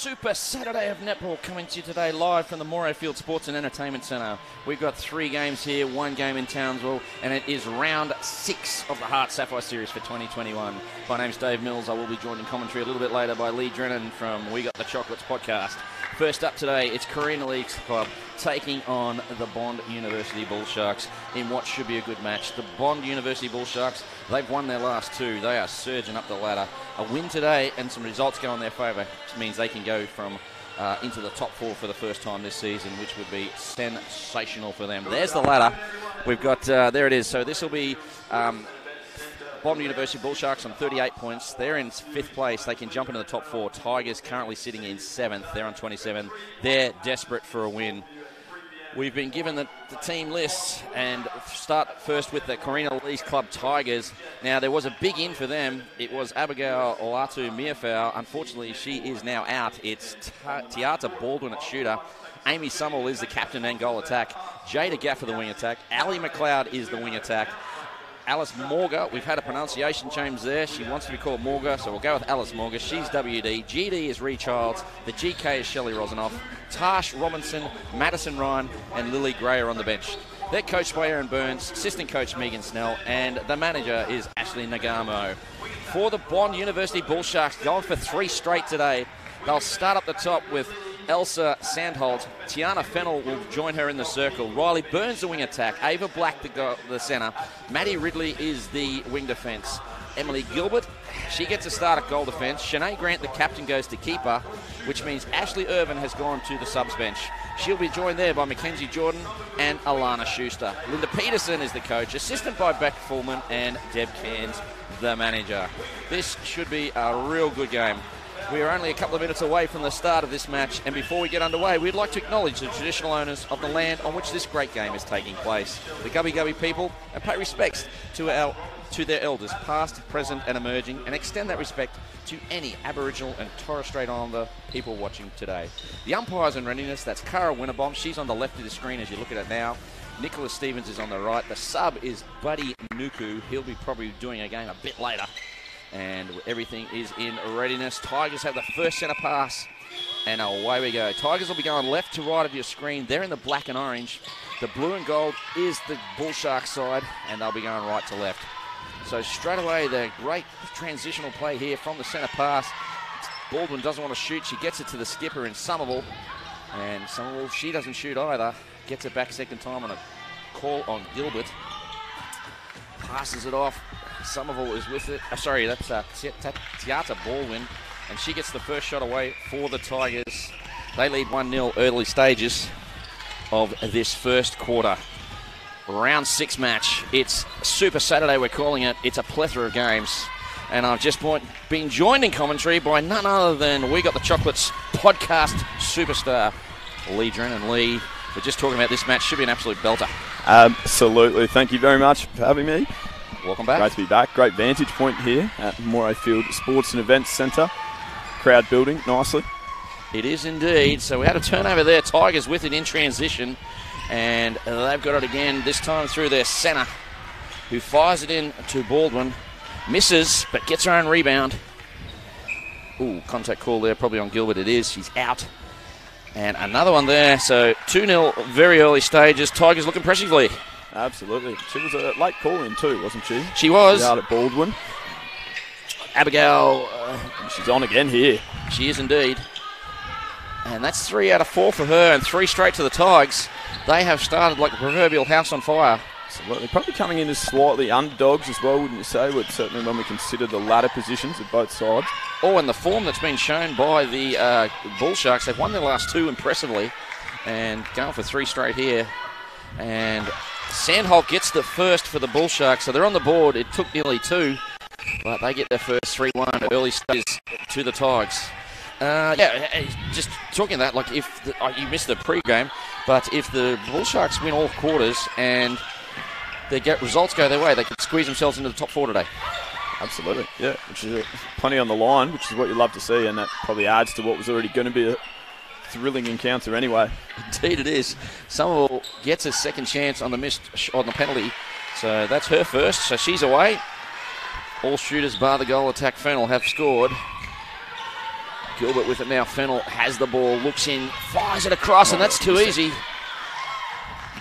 Super Saturday of Netball coming to you today live from the Moray Field Sports and Entertainment Centre. We've got 3 games here, 1 game in Townsville, and it is round 6 of the Hart Sapphire Series for 2021. My name's Dave Mills. I will be joined in commentary a little bit later by Lee Drennan from We Got the Chocolates podcast. First up today, it's Carina Leagues Club taking on the Bond University Bull Sharks in what should be a good match. The Bond University Bull Sharks, they've won their last 2. They are surging up the ladder. A win today and some results go in their favour, which means they can go from into the top 4 for the first time this season, which would be sensational for them. There's the ladder. We've got, there it is. So this will be Bond University Bull Sharks on 38 points. They're in 5th place. They can jump into the top 4. Tigers currently sitting in 7th. They're on 27. They're desperate for a win. We've been given the team lists and start first with the Carina Leagues Club Tigers. Now, there was a big in for them. It was Abigail Olatu Miafau. Unfortunately, she is now out. It's Tiata Baldwin at shooter. Amy Summel is the captain and goal attack. Jada Gaffer the wing attack. Ali McLeod is the wing attack. Alice Morga, we've had a pronunciation change there. She wants to be called Morga, so we'll go with Alice Morga. She's WD. GD is Ree Childs. The GK is Shelley Rosenoff. Tash Robinson, Madison Ryan, and Lily Gray are on the bench. They're coached by Erin Burns, assistant coach Megan Snell, and the manager is Ashley Nagamo. For the Bond University Bull Sharks, going for 3 straight today. They'll start up the top with Elsa Sandholt. Tiana Fennell will join her in the circle. Riley Burns the wing attack. Ava Black the centre. Maddie Ridley is the wing defence. Emily Gilbert, she gets a start at goal defence. Shanae Grant, the captain, goes to keeper, which means Ashley Irvin has gone to the subs bench. She'll be joined there by Mackenzie Jordan and Alana Schuster. Linda Peterson is the coach, assistant by Beck Fullman and Deb Cairns, the manager. This should be a real good game. We are only a couple of minutes away from the start of this match, and before we get underway, we'd like to acknowledge the traditional owners of the land on which this great game is taking place, the Gubbi Gubbi people, and pay respects to their elders, past, present and emerging, and extend that respect to any Aboriginal and Torres Strait Islander people watching today. The umpires in readiness, that's Cara Winterbom. She's on the left of the screen as you look at it now. Nicholas Stevens is on the right. The sub is Buddy Nuku. He'll be probably doing a game a bit later. And everything is in readiness. Tigers have the first centre pass, and away we go. Tigers will be going left to right of your screen. They're in the black and orange. The blue and gold is the Bull Shark side, and they'll be going right to left. So straight away, the great transitional play here from the centre pass. Baldwin doesn't want to shoot. She gets it to the skipper in Somerville, and Somerville, she doesn't shoot either. Gets it back second time on a call on Gilbert. Passes it off. Somerville is with it. Sorry, that's Tiata Baldwin, and she gets the first shot away for the Tigers. They lead 1-0 early stages of this first quarter. Round 6 match. It's Super Saturday, we're calling it. It's a plethora of games. And I've just been joined in commentary by none other than We Got the Chocolates podcast superstar, Lee Drennan. Lee, we're just talking about this match. Should be an absolute belter. Absolutely. Thank you very much for having me. Welcome back. Great to be back. Great vantage point here at Moray Field Sports and Events Centre. Crowd building nicely. It is indeed. So we had a turnover there. Tigers with it in transition. And they've got it again, this time through their centre, who fires it in to Baldwin. Misses, but gets her own rebound. Ooh, contact call there, probably on Gilbert. It is. She's out. And another one there. So 2-0, very early stages. Tigers look impressively. Absolutely. She was a late call-in too, wasn't she? She was. She's out at Baldwin. Abigail. She's on again here. She is indeed. And that's 3 out of 4 for her, and 3 straight to the Tigers. They have started like a proverbial house on fire. Absolutely. Probably coming in as slightly underdogs as well, wouldn't you say? But certainly when we consider the ladder positions of both sides. Oh, and the form that's been shown by the Bull Sharks. They've won their last 2 impressively, and going for 3 straight here. And Sandholt gets the first for the Bull Sharks, so they're on the board. It took nearly 2, but they get their first 3-1 early stages to the Tigers. Just talking that, like if you missed the pre-game, but if the Bull Sharks win all quarters and their results go their way, they could squeeze themselves into the top 4 today. Absolutely, yeah, which is plenty on the line, which is what you love to see, and that probably adds to what was already going to be a thrilling encounter anyway. Indeed it is. Somerville gets a second chance on the penalty, so that's her first, so she's away. All shooters bar the goal attack Fennell have scored. Gilbert with it now. Fennell has the ball, looks in, fires it across, and that's too easy.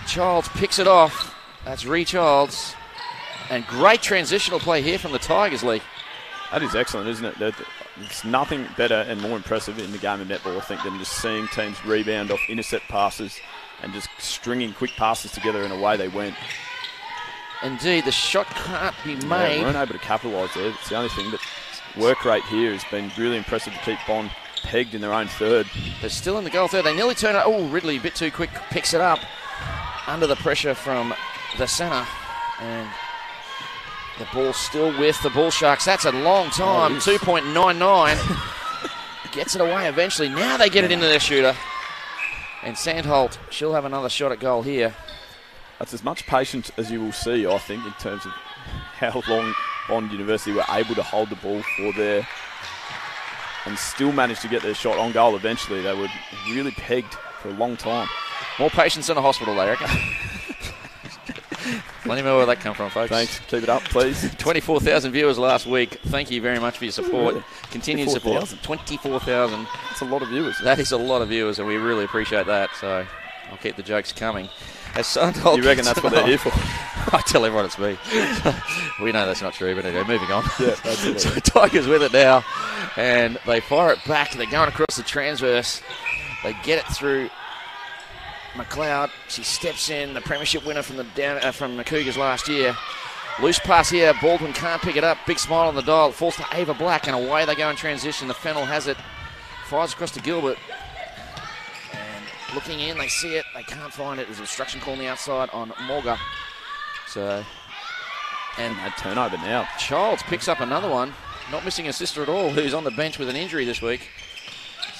Childs picks it off. That's Ree Childs. And great transitional play here from the Tigers, Lee. That is excellent, isn't it? There's nothing better and more impressive in the game of netball, I think, than just seeing teams rebound off intercept passes and just stringing quick passes together, and away they went. Indeed, the shot can't be made. Weren't able to capitalise there. It's the only thing. But work rate here has been really impressive to keep Bond pegged in their own third. They're still in the goal third. They nearly turn it. Oh, Ridley, a bit too quick, picks it up under the pressure from the centre. And the ball still with the Bull Sharks. That's a long time. 2.99. Gets it away eventually. Now they get it into their shooter. And Sandholt, she'll have another shot at goal here. That's as much patience as you will see, I think, in terms of how long Bond University were able to hold the ball for there and still managed to get their shot on goal eventually. They were really pegged for a long time. More patience in a hospital, they reckon. Let me know where that come from, folks. Thanks. Keep it up, please. 24,000 viewers last week. Thank you very much for your support. Really? Continued support. 24,000. That's a lot of viewers. That is a lot of viewers, and we really appreciate that. So I'll keep the jokes coming. As Sandholt, you reckon that's what they're here for? I tell everyone it's me. We know that's not true, but anyway, moving on. Yeah, absolutely. So Tigers with it now, and they fire it back. They're going across the transverse. They get it through McLeod. She steps in, the premiership winner from the Cougars last year. Loose pass here. Baldwin can't pick it up. Big smile on the dial. Falls to Ava Black, and away they go in transition. The Fennell has it. Fires across to Gilbert. And looking in, they see it. They can't find it. There's an obstruction call on the outside on Morga. So, and a turnover now. Childs picks up another one. Not missing her sister at all, who's on the bench with an injury this week.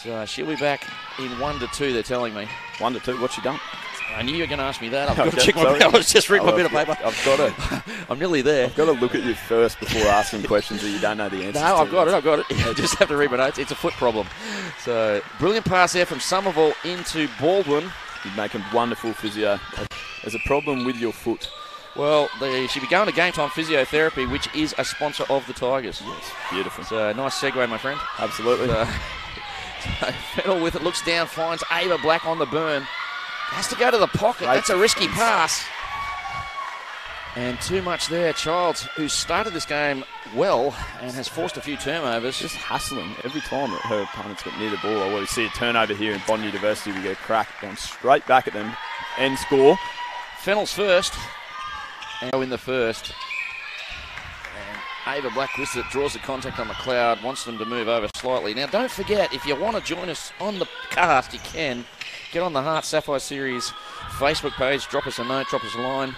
So she'll be back in 1 to 2, they're telling me. 1 to 2, what's she done? I knew you were going to ask me that. I've got to check my I was just reading my bit of paper. I've got to. I'm nearly there. I've got to look at you first before asking questions that you don't know the answers to. No, I've got it. I just have to read my notes. It's a foot problem. So, brilliant pass there from Somerville into Baldwin. You're making wonderful physio. There's a problem with your foot. Well, they should be going to Game Time Physiotherapy, which is a sponsor of the Tigers. Yes, beautiful. So, nice segue, my friend. Absolutely. Fennell with it, looks down, finds Ava Black on the burn. Has to go to the pocket. That's a risky pass. And too much there. Childs, who started this game well and has forced a few turnovers. Just hustling every time that her opponents got near the ball. I want to see a turnover here in Bond University. We get a crack, going straight back at them and score. Fennell's first. And in the first. And Ava Black with it, draws the contact on McLeod, wants them to move over slightly. Now, don't forget, if you want to join us on the cast, you can. Get on the Heart Sapphire Series Facebook page, drop us a note, drop us a line.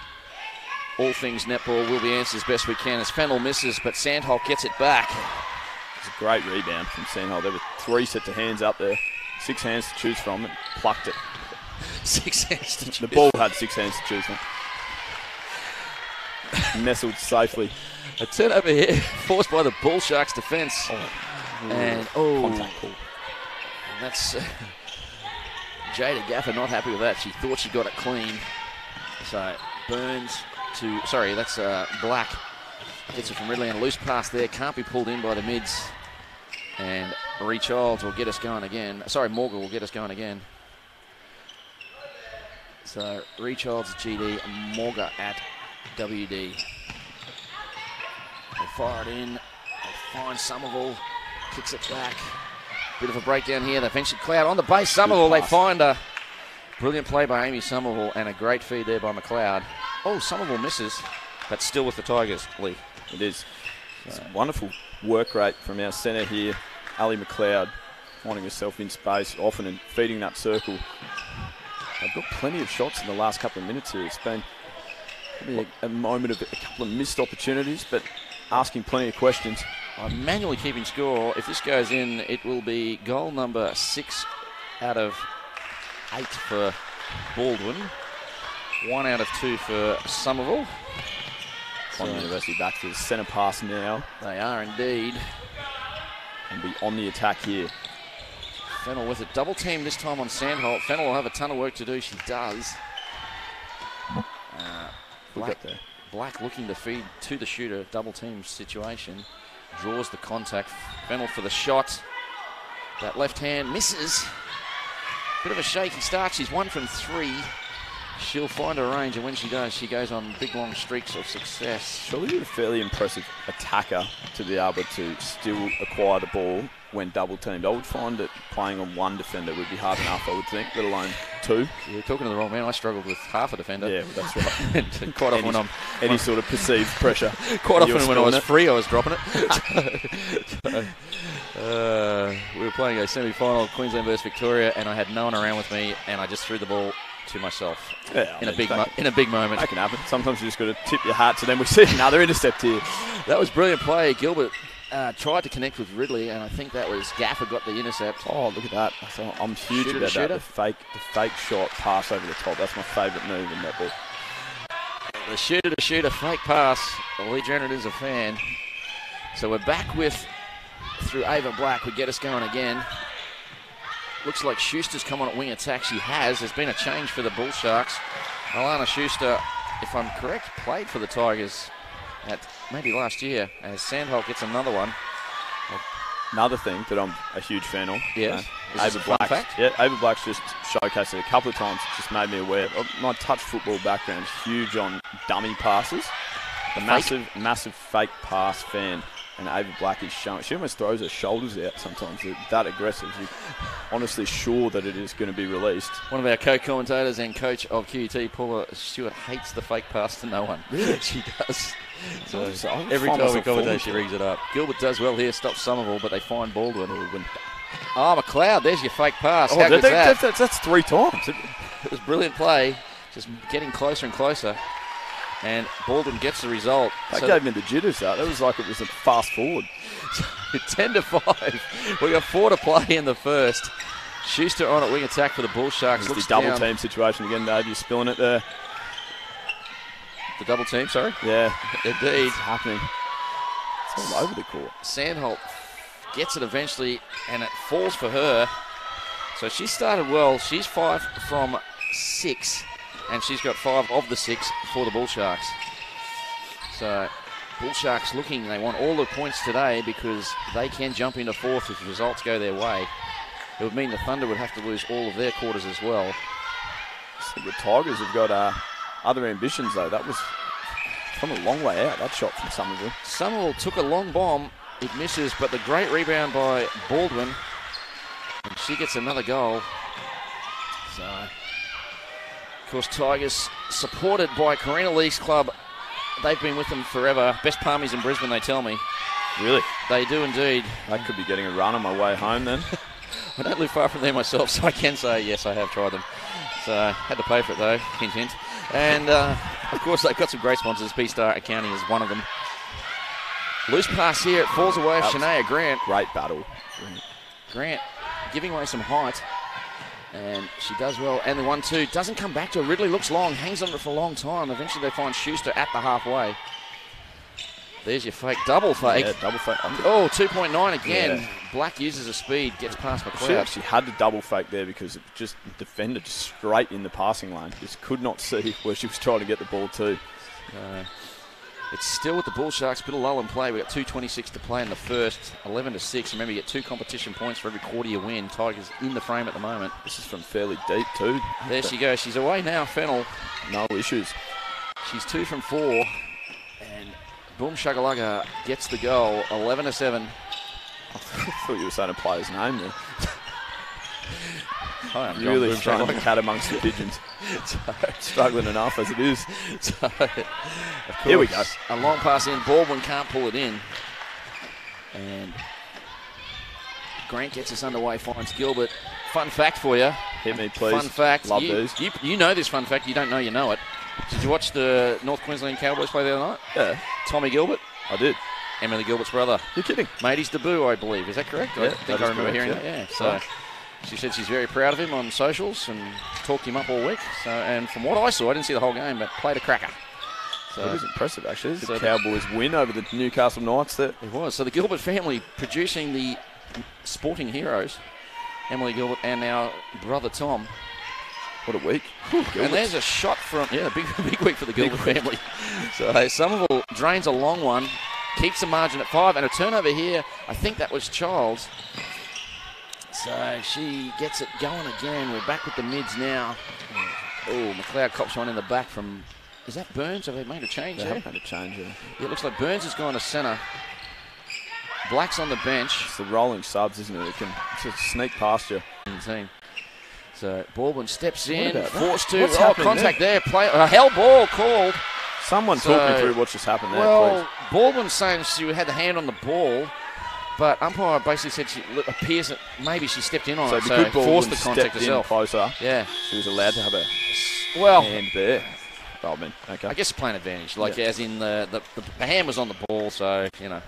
All things netball will be answered as best we can as Fennell misses, but Sandholt gets it back. It's a great rebound from Sandholt. There were 3 sets of hands up there, 6 hands to choose from, and plucked it. 6 hands to choose. The ball had 6 hands to choose from. Nestled safely. A turnover here, forced by the Bull Sharks defence. And, contact call. And that's Jada Gaffer not happy with that. She thought she got it clean. So, Burns to, sorry, that's Black. Gets it from Ridley, and a loose pass there. Can't be pulled in by the mids. And Ree Childs will get us going again. Sorry, Morgan will get us going again. So, Ree Childs at GD, Morga at WD. They fire it in. They find Somerville. Kicks it back. Bit of a breakdown here. They eventually Cloud on the base. Somerville, they find a brilliant play by Amy Somerville and a great feed there by McLeod. Oh, Somerville misses, but still with the Tigers, Lee. It is. It's wonderful work rate from our centre here, Ali McLeod, finding herself in space often and feeding that circle. They've got plenty of shots in the last couple of minutes here. It's been probably a moment of a couple of missed opportunities, but asking plenty of questions. I'm manually keeping score. If this goes in, it will be goal number 6 out of 8 for Baldwin. 1 out of 2 for Somerville. Bond University back to the centre pass now. They are indeed. And be on the attack here. Fennell with it. Double team this time on Sandholt. Fennell will have a ton of work to do. She does. Black looking to feed to the shooter. Double team situation. Draws the contact. Fennell for the shot. That left hand misses. Bit of a shaky start. She's 1 from 3. She'll find her range, and when she does, she goes on big long streaks of success. Surely you're a fairly impressive attacker to be able to still acquire the ball when double teamed. I would find that playing on one defender would be hard enough, I would think, let alone two. You're talking to the wrong man. I struggled with half a defender. Yeah, well, that's right. Quite often when I'm... Any sort of perceived pressure. Quite often when I was free, I was dropping it. We were playing a semi-final, Queensland versus Victoria, and I had no one around with me, and I just threw the ball to myself in a big moment. That can happen. Sometimes you just got to tip your hat to them. We see another intercept here. That was brilliant play. Gilbert tried to connect with Ridley, and I think that was Gaffer got the intercept. Oh, look at that. I'm huge about that. The fake shot pass over the top. That's my favourite move in netball. The shooter fake pass. Lee Drennan is a fan. So we're back through Ava Black. We get us going again. Looks like Schuster's come on at wing attack. She has. There's been a change for the Bull Sharks. Alana Schuster, if I'm correct, played for the Tigers at maybe last year, as Sandholt gets another one. Another thing that I'm a huge fan of. Yes. Ava Black. Yeah, Ava Black's just showcased it a couple of times. It's just made me aware. My touch football background is huge on dummy passes. A massive fake pass fan. And Ava Black is showing. She almost throws her shoulders out sometimes. They're that aggressive. You're honestly sure that it is going to be released. One of our co-commentators and coach of QUT, Paula Stewart, hates the fake pass to no one. Really? She does. So every time we commentate, she rings it up. Gilbert does well here, stops Somerville, but they find Baldwin. Oh, McLeod, there's your fake pass. How good's that? That's 3 times. It was brilliant play, just getting closer and closer. And Baldwin gets the result. That gave me the jitters, though. That was like it was a fast forward. 10-5. We got 4 to play in the first. Schuster on at wing attack for the Bull Sharks. It's the double team situation again, Dave. You're spilling it there. The double team, sorry? Yeah. Indeed. It's happening. It's all over the court. Sandholt gets it eventually, and it falls for her. So she started well. She's 5 from 6. And she's got 5 of the 6 for the Bull Sharks. So, Bull Sharks looking, they want all the points today because they can jump into 4th if results go their way. It would mean the Thunder would have to lose all of their quarters as well. The Tigers have got other ambitions, though. That was from a long way out, that shot from Somerville. Somerville took a long bomb. It misses, but the great rebound by Baldwin. And she gets another goal. So... Of course, Tigers supported by Carina League's club. They've been with them forever. Best palmies in Brisbane, they tell me. Really? They do indeed. I could be getting a run on my way home then. I don't live far from there myself, so I can say, yes, I have tried them. So, had to pay for it though, hint, hint. And, of course, they've got some great sponsors. B-Star Accounting is one of them. Loose pass here. It falls away of Shania Grant. Great battle. Grant giving away some height. And she does well. And the 1-2 doesn't come back to her. Ridley looks long, hangs on it for a long time. Eventually they find Schuster at the halfway. There's your fake. Double fake. Yeah, double fake. Oh, 2.9 again. Yeah. Black uses a speed, gets past McLeod. She had to double fake there because it just defended straight in the passing lane. Just could not see where she was trying to get the ball to. It's still with the Bull Sharks, bit of lull in play. We've got 2:26 to play in the first, 11-6. Remember, you get 2 competition points for every quarter you win. Tigers in the frame at the moment. This is from fairly deep too. There she goes. She's away now, Fennell. No issues. She's 2 from 4. And Boom Shagalaga gets the goal, 11-7. I thought you were saying a player's name there. Hi, I'm really trying to cat amongst the pigeons. Struggling enough as it is. So, here we go. A long pass in. Baldwin can't pull it in. And Grant gets us underway, finds Gilbert. Fun fact for you. Hit me, please. Fun fact. Love these. You know this fun fact. You don't know you know it. Did you watch the North Queensland Cowboys play the other night? Yeah. Tommy Gilbert? I did. Emily Gilbert's brother. You're kidding. Made his debut, I believe. Is that correct? Yeah, I think I remember hearing that. Yeah. So. Right. She said she's very proud of him on socials and talked him up all week. So, and from what I saw, I didn't see the whole game, but played a cracker. So it was impressive, actually. The Cowboys win over the Newcastle Knights there. It was. So the Gilbert family producing the sporting heroes, Emily Gilbert and our brother Tom. What a week. And there's a shot from, big week for the Gilbert family. So Somerville drains a long one, keeps the margin at 5, and a turnover here. I think that was Childs. So she gets it going again. We're back with the mids now. Oh, McLeod cops one in the back from... Is that Burns? Have they made a change there? They have made a change, yeah. It looks like Burns has gone to centre. Black's on the bench. It's the rolling subs, isn't it? It can just sneak past you. Team. So Baldwin steps in, about that? forced to... What's Oh, happening contact there. Play, a hell ball called. Someone talk me through what just happened there, Well, please. Baldwin's saying she had the hand on the ball, but umpire basically said she appears that maybe she stepped in on it, so forced the contact herself. Closer. Yeah. She was allowed to have a hand there. Feldman, okay. I guess it's plain advantage, as in the hand was on the ball, so, you know,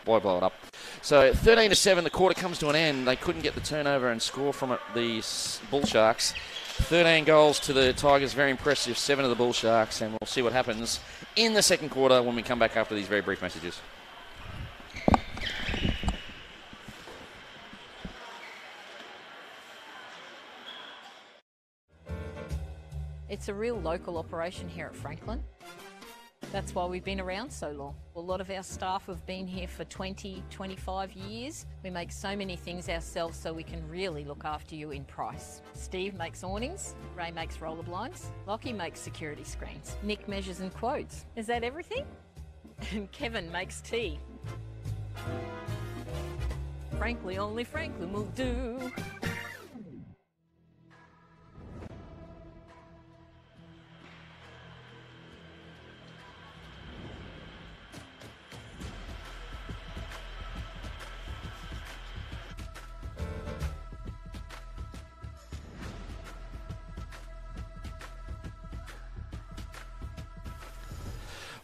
why blow it up? So 13-7, the quarter comes to an end. They couldn't get the turnover and score from it, the Bull Sharks. 13 goals to the Tigers, very impressive, 7 of the Bull Sharks, and we'll see what happens in the second quarter when we come back after these very brief messages. It's a real local operation here at Franklin. That's why we've been around so long. A lot of our staff have been here for 20, 25 years. We make so many things ourselves so we can really look after you in price. Steve makes awnings, Ray makes roller blinds, Lockie makes security screens, Nick measures and quotes. Is that everything? And Kevin makes tea. Frankly, only Franklin will do.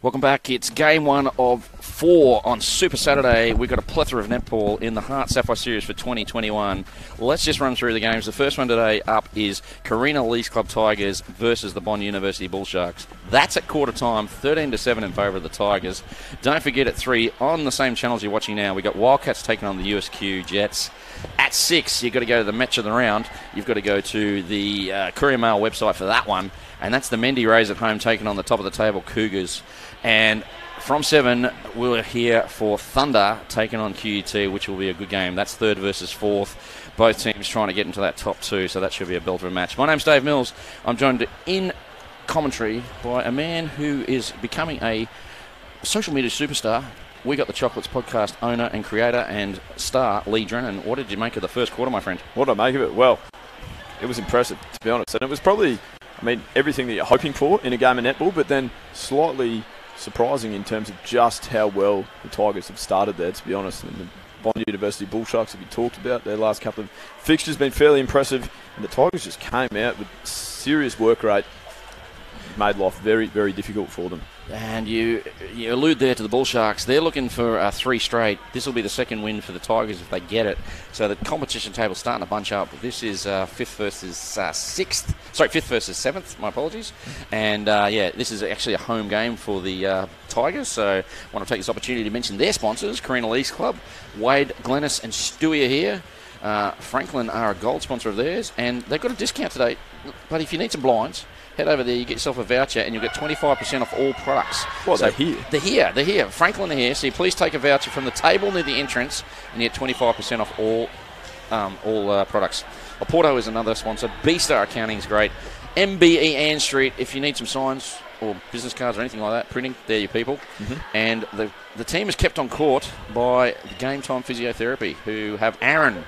Welcome back. It's game 1 of 4 on Super Saturday. We've got a plethora of netball in the Heart Sapphire Series for 2021. Let's just run through the games. The first one today up is Carina Lees Club Tigers versus the Bond University Bull Sharks. That's at quarter time, 13-7 in favour of the Tigers. Don't forget at 3, on the same channels you're watching now, we've got Wildcats taking on the USQ Jets. At 6, you've got to go to the match of the round. You've got to go to the Courier Mail website for that one. And that's the Mendy Rays at home taking on the top of the table Cougars. And from 7, we're here for Thunder taking on QUT, which will be a good game. That's 3rd versus 4th. Both teams trying to get into that top 2, so that should be a belter of a match. My name's Dave Mills. I'm joined in commentary by a man who is becoming a social media superstar. We Got the Chocolates podcast owner and creator and star, Lee Drennan. What did you make of the first quarter, my friend? What did I make of it? Well, it was impressive, to be honest. And it was probably, everything that you're hoping for in a game of netball, but then slightly surprising in terms of just how well the Tigers have started there, to be honest. And the Bond University Bull Sharks have been talked about. Their last couple of fixtures been fairly impressive, and the Tigers just came out with serious work rate. Made life very, very difficult for them. And you allude there to the Bull Sharks. They're looking for 3 straight. This will be the second win for the Tigers if they get it. So the competition table's starting to bunch up. This is 5th versus 6th. Sorry, 5th versus 7th. My apologies. And this is actually a home game for the Tigers. So I want to take this opportunity to mention their sponsors, Carina Lees Club, Wade, Glennis and Stewie are here. Franklin are a gold sponsor of theirs. And they've got a discount today. But if you need some blinds, head over there, you get yourself a voucher, and you'll get 25% off all products. Well, they're here. They're here. Franklin are here, so you please take a voucher from the table near the entrance, and you get 25% off all products. Oporto is another sponsor. B-Star Accounting is great. MBE Ann Street, if you need some signs or business cards or anything like that, printing, they're your people. Mm-hmm. And the team is kept on court by the Game Time Physiotherapy, who have Aaron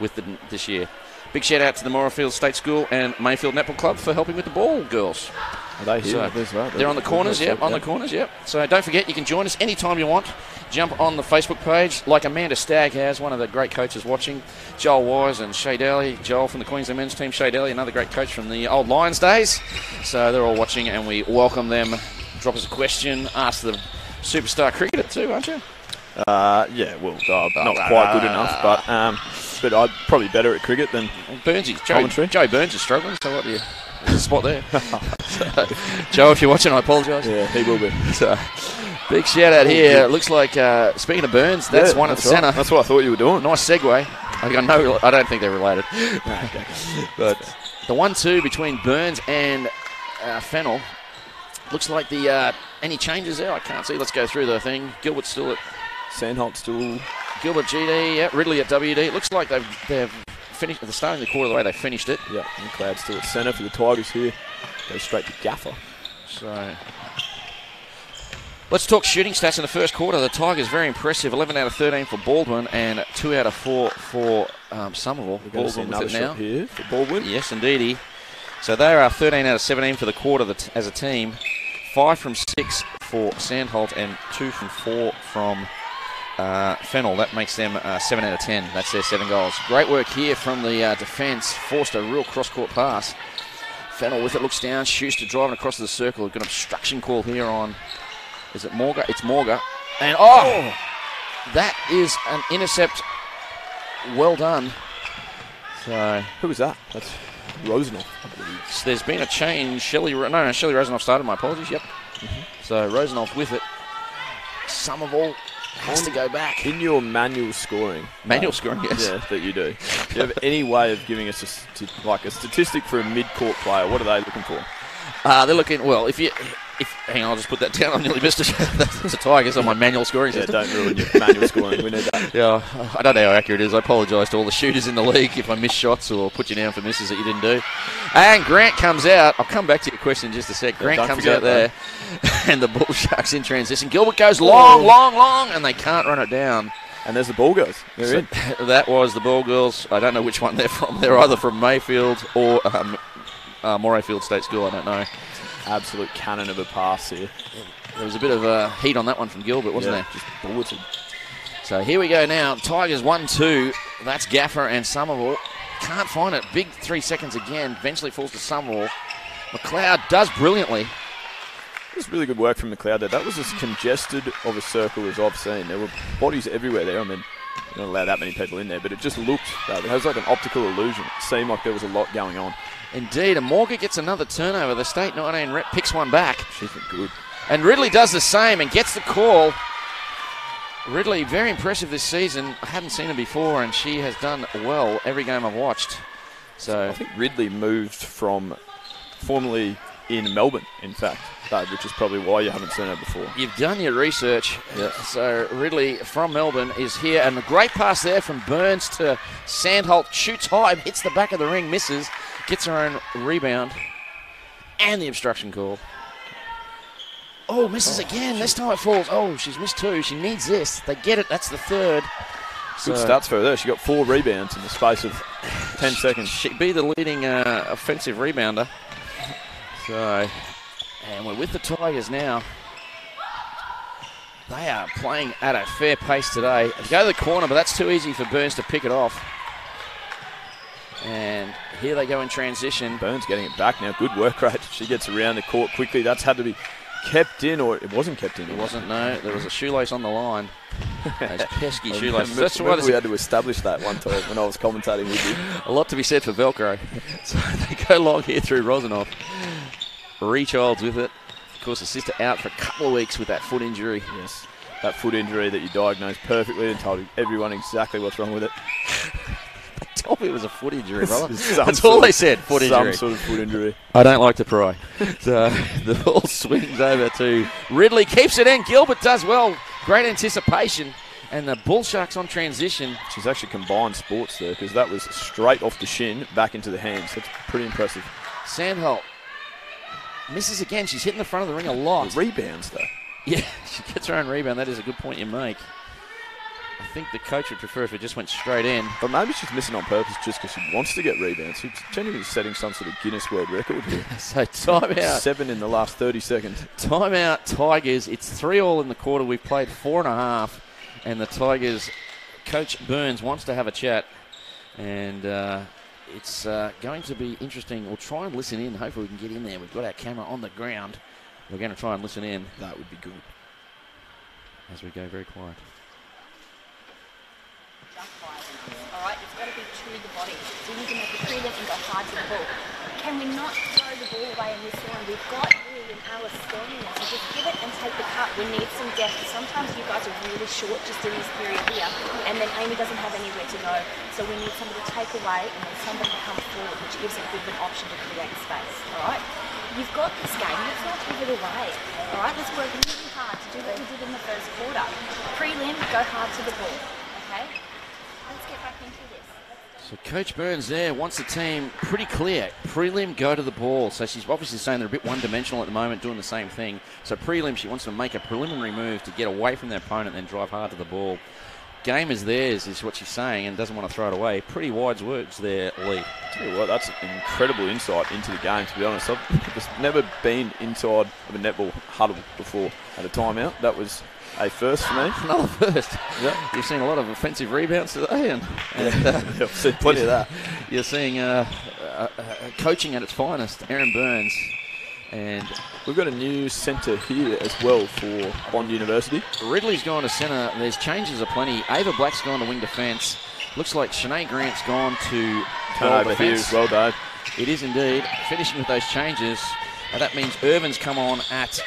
with them this year. Big shout out to the Moorfield State School and Mayfield Netball Club for helping with the ball, girls. Are they here? So they're on the corners, on the corners, So don't forget, you can join us anytime you want. Jump on the Facebook page, like Amanda Stagg has, one of the great coaches watching. Joel Wise and Shay Daly. Joel from the Queensland men's team, Shay Daly, another great coach from the old Lions days. So they're all watching, and we welcome them. Drop us a question. Ask the superstar cricketer too, aren't you? Not quite good enough, but I'm probably better at cricket than commentary. Joe Burns is struggling, so what do you... There's a spot there. Joe, if you're watching, I apologise. Yeah, he will be. So, big shout out here. Looks like, speaking of Burns, that's one at the centre. That's what I thought you were doing. Nice segue. I don't think they're related. Okay. But the 1-2 between Burns and Fennell. Looks like any changes there? I can't see. Let's go through the thing. Gilbert's still at... Sandholt still... Gilbert GD, Ridley at WD. It looks like they've finished at the start of the quarter. The way they finished it. Yeah, McLeod still at centre for the Tigers here. Goes straight to Gaffer. So let's talk shooting stats in the first quarter. The Tigers very impressive. 11 out of 13 for Baldwin and 2 out of 4 for Somerville. We're going to see another shot here for Baldwin. Yes, indeedy. So they are 13 out of 17 for the quarter as a team. 5 from 6 for Sandholt and 2 from 4 from Fennell. That makes them 7 out of 10. That's their 7 goals. Great work here from the defence. Forced a real cross-court pass. Fennell with it, looks down. Schuster driving across the circle. We've got an obstruction call here on... Is it Morga? It's Morga. And, that is an intercept. Well done. So who was that? That's Rosenoff, I believe. So there's been a change. Shelley Rosenoff started. My apologies. Yep. So Rosenoff with it. Somerville has to go back. In your manual scoring. Manual scoring, yes. Yeah, that you do. Do you have any way of giving us a statistic for a mid-court player? What are they looking for? They're looking, well, hang on, I'll just put that down. I nearly missed it. That's a Tigers on my manual scoring system. Yeah, don't ruin your manual scoring. We need that. Yeah, I don't know how accurate it is. I apologise to all the shooters in the league if I miss shots or put you down for misses that you didn't do. And Grant comes out. I'll come back to your question in just a sec. Grant comes out there, and the Bull Sharks in transition. Gilbert goes long, and they can't run it down. And there's the Ball Girls. They're in. That was the Ball Girls. I don't know which one they're from. They're either from Mayfield or Morayfield State School. I don't know. Absolute cannon of a pass here. There was a bit of heat on that one from Gilbert, wasn't there? Just bulleted. So here we go now. Tigers 1-2. That's Gaffer and Somerville. Can't find it. Big 3 seconds again. Eventually falls to Somerville. McLeod does brilliantly. It was really good work from McLeod there. That was as congested of a circle as I've seen. There were bodies everywhere there. I mean, you don't allow that many people in there, but it just looked, it was like an optical illusion. It seemed like there was a lot going on. Indeed, and Morgan gets another turnover. The State 19 rep picks one back. She's been good. And Ridley does the same and gets the call. Ridley, very impressive this season. I haven't seen her before, and she has done well every game I've watched. So I think Ridley moved from formerly in Melbourne, in fact, which is probably why you haven't seen her before. You've done your research. Yeah. So Ridley from Melbourne is here, and a great pass there from Burns to Sandholt. Shoots high, hits the back of the ring, misses, gets her own rebound, and the obstruction call. Oh, misses again. This time it falls. Oh, she's missed 2. She needs this. They get it. That's the 3rd. Good stats for her there. She got 4 rebounds in the space of 10 seconds. She'd be the leading offensive rebounder. So, and we're with the Tigers now. They are playing at a fair pace today. Go to the corner, but that's too easy for Burns to pick it off. And here they go in transition. Burns getting it back now. Good work rate. She gets around the court quickly. That's had to be kept in, or it wasn't kept in. It wasn't, no. There was a shoelace on the line. Those pesky shoelaces. That's why we had to establish that one time when I was commentating with you. A lot to be said for Velcro. So they go long here through Rosenoff. Rechilds with it. Of course, the sister out for a couple of weeks with that foot injury. Yes, that foot injury that you diagnosed perfectly and told everyone exactly what's wrong with it. They told me it was a foot injury, brother. That's all they said, foot injury. Some sort of foot injury. I don't like to pry. So the ball swings over to Ridley. Keeps it in. Gilbert does well. Great anticipation. And the Bull Sharks on transition. She's actually combined sports there because that was straight off the shin, back into the hands. That's pretty impressive. Sandholt misses again. She's hitting the front of the ring a lot. The rebounds, though. Yeah, she gets her own rebound. That is a good point you make. I think the coach would prefer if it just went straight in. But maybe she's missing on purpose just because she wants to get rebounds. She's genuinely setting some sort of Guinness World Record here. So timeout. 7 in the last 30 seconds. Timeout Tigers. It's 3-all in the quarter. We've played 4.5. And the Tigers, Coach Burns wants to have a chat. And it's going to be interesting. We'll try and listen in. Hopefully we can get in there. We've got our camera on the ground. We're going to try and listen in. That would be good. As we go very quiet. Alright, it's got to be to the body. So you can make a pre-lift and go hard to the ball. Can we not throw the ball away in this one? We've got Will and Alice standing there, so just give it and take the cut. We need some depth. Sometimes you guys are really short just in this period here, and then Amy doesn't have anywhere to go. So we need somebody to take away and then somebody to come forward, which gives a bit of an option to create space. Alright? You've got this game. Let's not give it away. Alright? Let's work really hard to do what we did in the first quarter. Prelim, go hard to the ball. Okay? Let's get back into this. So Coach Burns there wants the team pretty clear. Prelim, go to the ball. So she's obviously saying they're a bit one-dimensional at the moment, doing the same thing. So prelim, she wants to make a preliminary move to get away from their opponent and then drive hard to the ball. Game is theirs, is what she's saying, and doesn't want to throw it away. Pretty wise words there, Lee. Tell you what, that's an incredible insight into the game, to be honest. I've just never been inside of a netball huddle before at a timeout. That was a first for me. Another first. Yep. You've seen a lot of offensive rebounds today, and I've seen plenty of that. You're seeing coaching at its finest, Erin Burns. And we've got a new centre here as well for Bond University. Ridley's gone to centre. There's changes aplenty. Ava Black's gone to wing defence. Looks like Shanae Grant's gone to Turnover here as well, Dave. It is indeed. Finishing with those changes. That means Irvin's come on at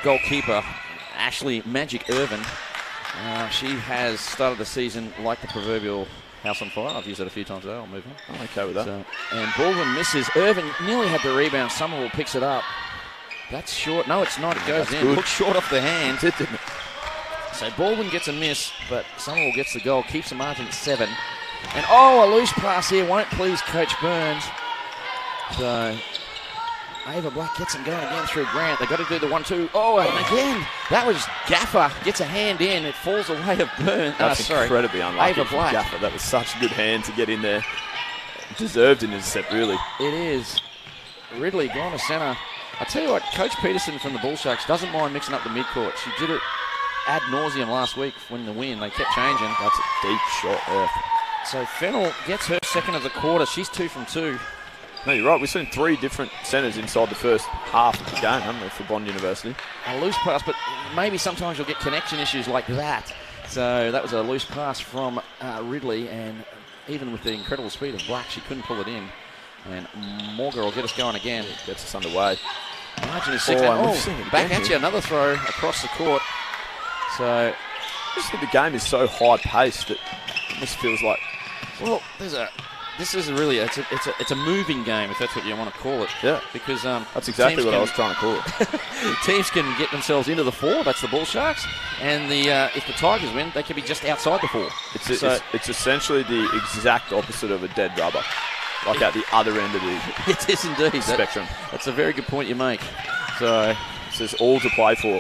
goalkeeper. Ashley Magic Irvin. She has started the season like the proverbial house on fire. I've used that a few times today. I'll move on. I'm okay with that. So, and Baldwin misses. Irvin nearly had the rebound. Summerall picks it up. That's short. No, it's not. It goes in. Good. Looks short off the hand. Didn't it? So Baldwin gets a miss, but Summerall gets the goal. Keeps the margin at 7. And a loose pass here won't please Coach Burns. So Ava Black gets him going again through Grant. They've got to do the 1-2. Oh, and again, that was Gaffer. Gets a hand in. It falls away of Burns. That's incredibly unlucky Ava from Black. Gaffer. That was such a good hand to get in there. Deserved an intercept, really. It is. Ridley gone to centre. I tell you what, Coach Peterson from the Bull Sharks doesn't mind mixing up the midcourt. She did it ad nauseum last week when the win. They kept changing. That's a deep shot there. So Fennell gets her second of the quarter. She's 2 from 2. No, you're right. We've seen 3 different centres inside the first half of the game, haven't we, for Bond University? A loose pass, but maybe sometimes you'll get connection issues like that. So that was a loose pass from Ridley, and even with the incredible speed of Black, she couldn't pull it in. And Morgan will get us going again. Gets us underway. Margin is 6. Back at you, another throw across the court. So I just think the game is so high-paced that it almost feels like... Well, this is really it's a moving game, if that's what you want to call it. Yeah, because that's exactly what I was trying to call it. Teams can get themselves into the 4. That's the Bull Sharks, and if the Tigers win, they can be just outside the 4. It's essentially the exact opposite of a dead rubber, like at the other end of the it is indeed spectrum. That's a very good point you make. So there's all to play for,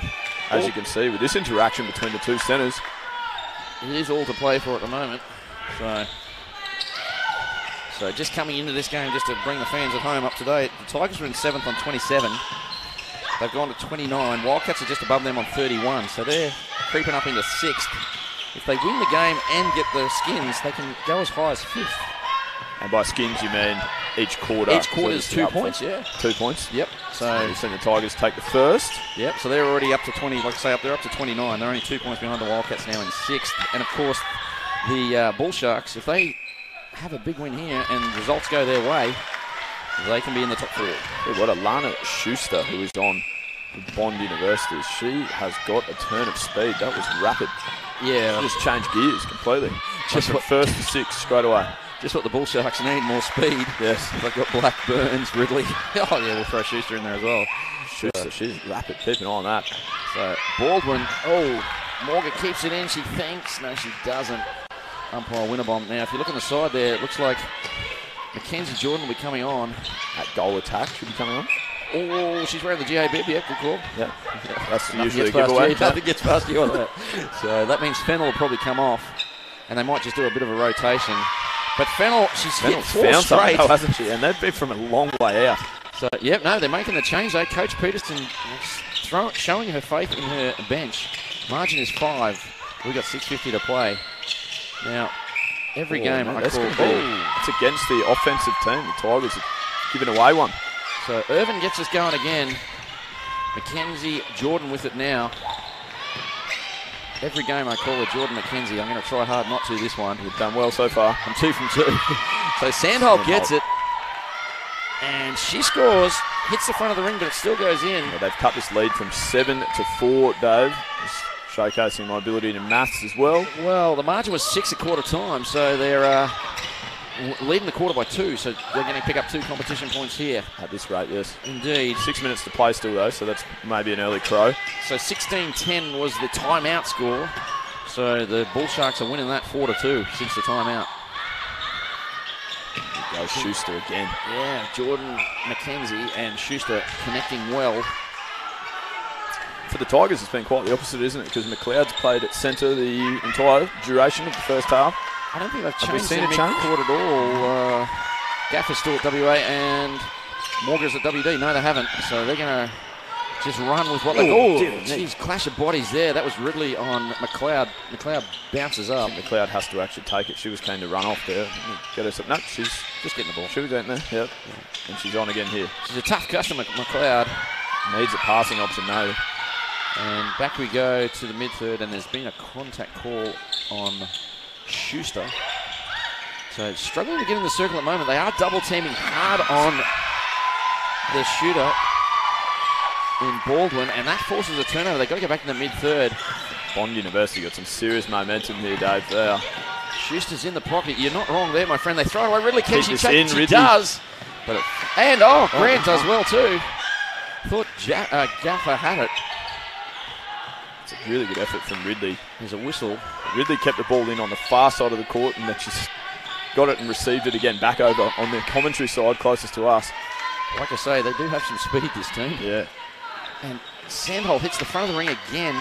as you can see with this interaction between the two centres. It is all to play for at the moment. So just coming into this game just to bring the fans at home up to date. The Tigers are in 7th on 27. They've gone to 29. Wildcats are just above them on 31. So they're creeping up into 6th. If they win the game and get the skins, they can go as high as 5th. And by skins, you mean each quarter? Each quarter is 2 points, yeah. 2 points? Yep. So you've seen the Tigers take the first. Yep, so they're already up to 20. Like I say, they're up to 29. They're only 2 points behind the Wildcats now in 6th. And, of course, the Bull Sharks, if they have a big win here and results go their way, they can be in the top 4. Yeah, what Alana Schuster, who is on Bond University, she has got a turn of speed. That was rapid. Yeah. She just changed gears completely. Just from first to 6 straight away. Just what the Bull Sharks need, more speed. Yes. They've got Black, Burns, Ridley. Oh, yeah, we'll throw Schuster in there as well. Schuster, she's rapid. Keep an eye on that. So, Baldwin. Morgan keeps it in. She thinks. No, she doesn't. Umpire Winterbomb. Now, if you look on the side there, it looks like Mackenzie Jordan will be coming on. At goal attack should be coming on. Oh, she's wearing the GA bib. Yeah, good call. Yeah. That's Nothing usually a gets past giveaway. you. Nothing gets past you on that. So that means Fennell will probably come off, and they might just do a bit of a rotation. But Fennell, she's hit 4 straight. Now, hasn't she? And they've been from a long way out. So, yep, no, they're making the change, though. Coach Peterson showing her faith in her bench. Margin is 5. We've got 6:50 to play. Now, every game I call... It's against the offensive team. The Tigers have given away one. So Irvin gets us going again. Mackenzie Jordan with it now. Every game I call her Jordan Mackenzie. I'm going to try hard not to this one. You've done well so far. I'm 2 from 2. So Sandholt gets it. And she scores. Hits the front of the ring, but it still goes in. Yeah, they've cut this lead from 7 to 4, Dave. Just showcasing my ability in maths as well. Well, the margin was 6 at quarter time, so they're leading the quarter by 2, so they're going to pick up 2 competition points here. At this rate, yes. Indeed. 6 minutes to play still, though, so that's maybe an early crow. So 16-10 was the timeout score. So the Bull Sharks are winning that 4-2 since the timeout. Goes Schuster again. Yeah, Jordan, McKenzie, and Schuster connecting well. For the Tigers, it's been quite the opposite, isn't it? Because McLeod's played at centre the entire duration of the first half. I don't think they've Have we changed seen their a change? midcourt at all. Gaffer's still at WA and Morgan's at WD. No, they haven't. So they're going to just run with what they Oh, got. dear Oh, me. geez, clash of bodies there. That was Ridley on McLeod. McLeod bounces up. McLeod has to actually take it. She was keen to run off there. Get her some. No, she's Just getting the ball. she was out there. Yep. And she's on again here. She's a tough customer, McLeod. Needs a passing option now. And back we go to the mid-third, and there's been a contact call on Schuster. So struggling to get in the circle at the moment. They are double-teaming hard on the shooter in Baldwin, and that forces a turnover. They've got to go back in the mid-third. Bond University got some serious momentum here, Dave. Schuster's in the pocket. You're not wrong there, my friend. They throw it away. Ridley can. She this in, she Ridley. does. But Grant does well too. Thought Gaffer had it. It's a really good effort from Ridley. There's a whistle. Ridley kept the ball in on the far side of the court, and then she's got it and received it again back over on the commentary side closest to us. Like I say, they do have some speed, this team. Yeah. And Sandholt hits the front of the ring again,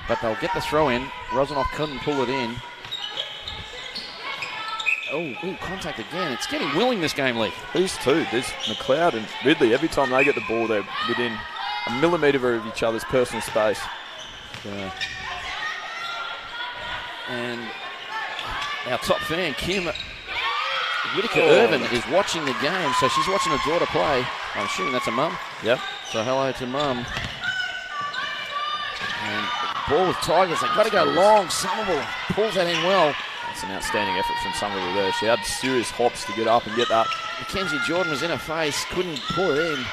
but they'll get the throw in. Rosanoff couldn't pull it in. Oh, contact again. It's getting willing this game, Lee. These two, there's McLeod and Ridley, every time they get the ball, they're within a millimetre of each other's personal space. And our top fan, Kim Whitaker Irvin, is watching the game, so she's watching her daughter play. I'm assuming that's a mum. Yep. So hello to mum. And ball with Tigers. They've got to go long. Somerville pulls that in well. That's an outstanding effort from Somerville there. She had serious hops to get up and get that. Mackenzie Jordan was in her face, couldn't pull it in.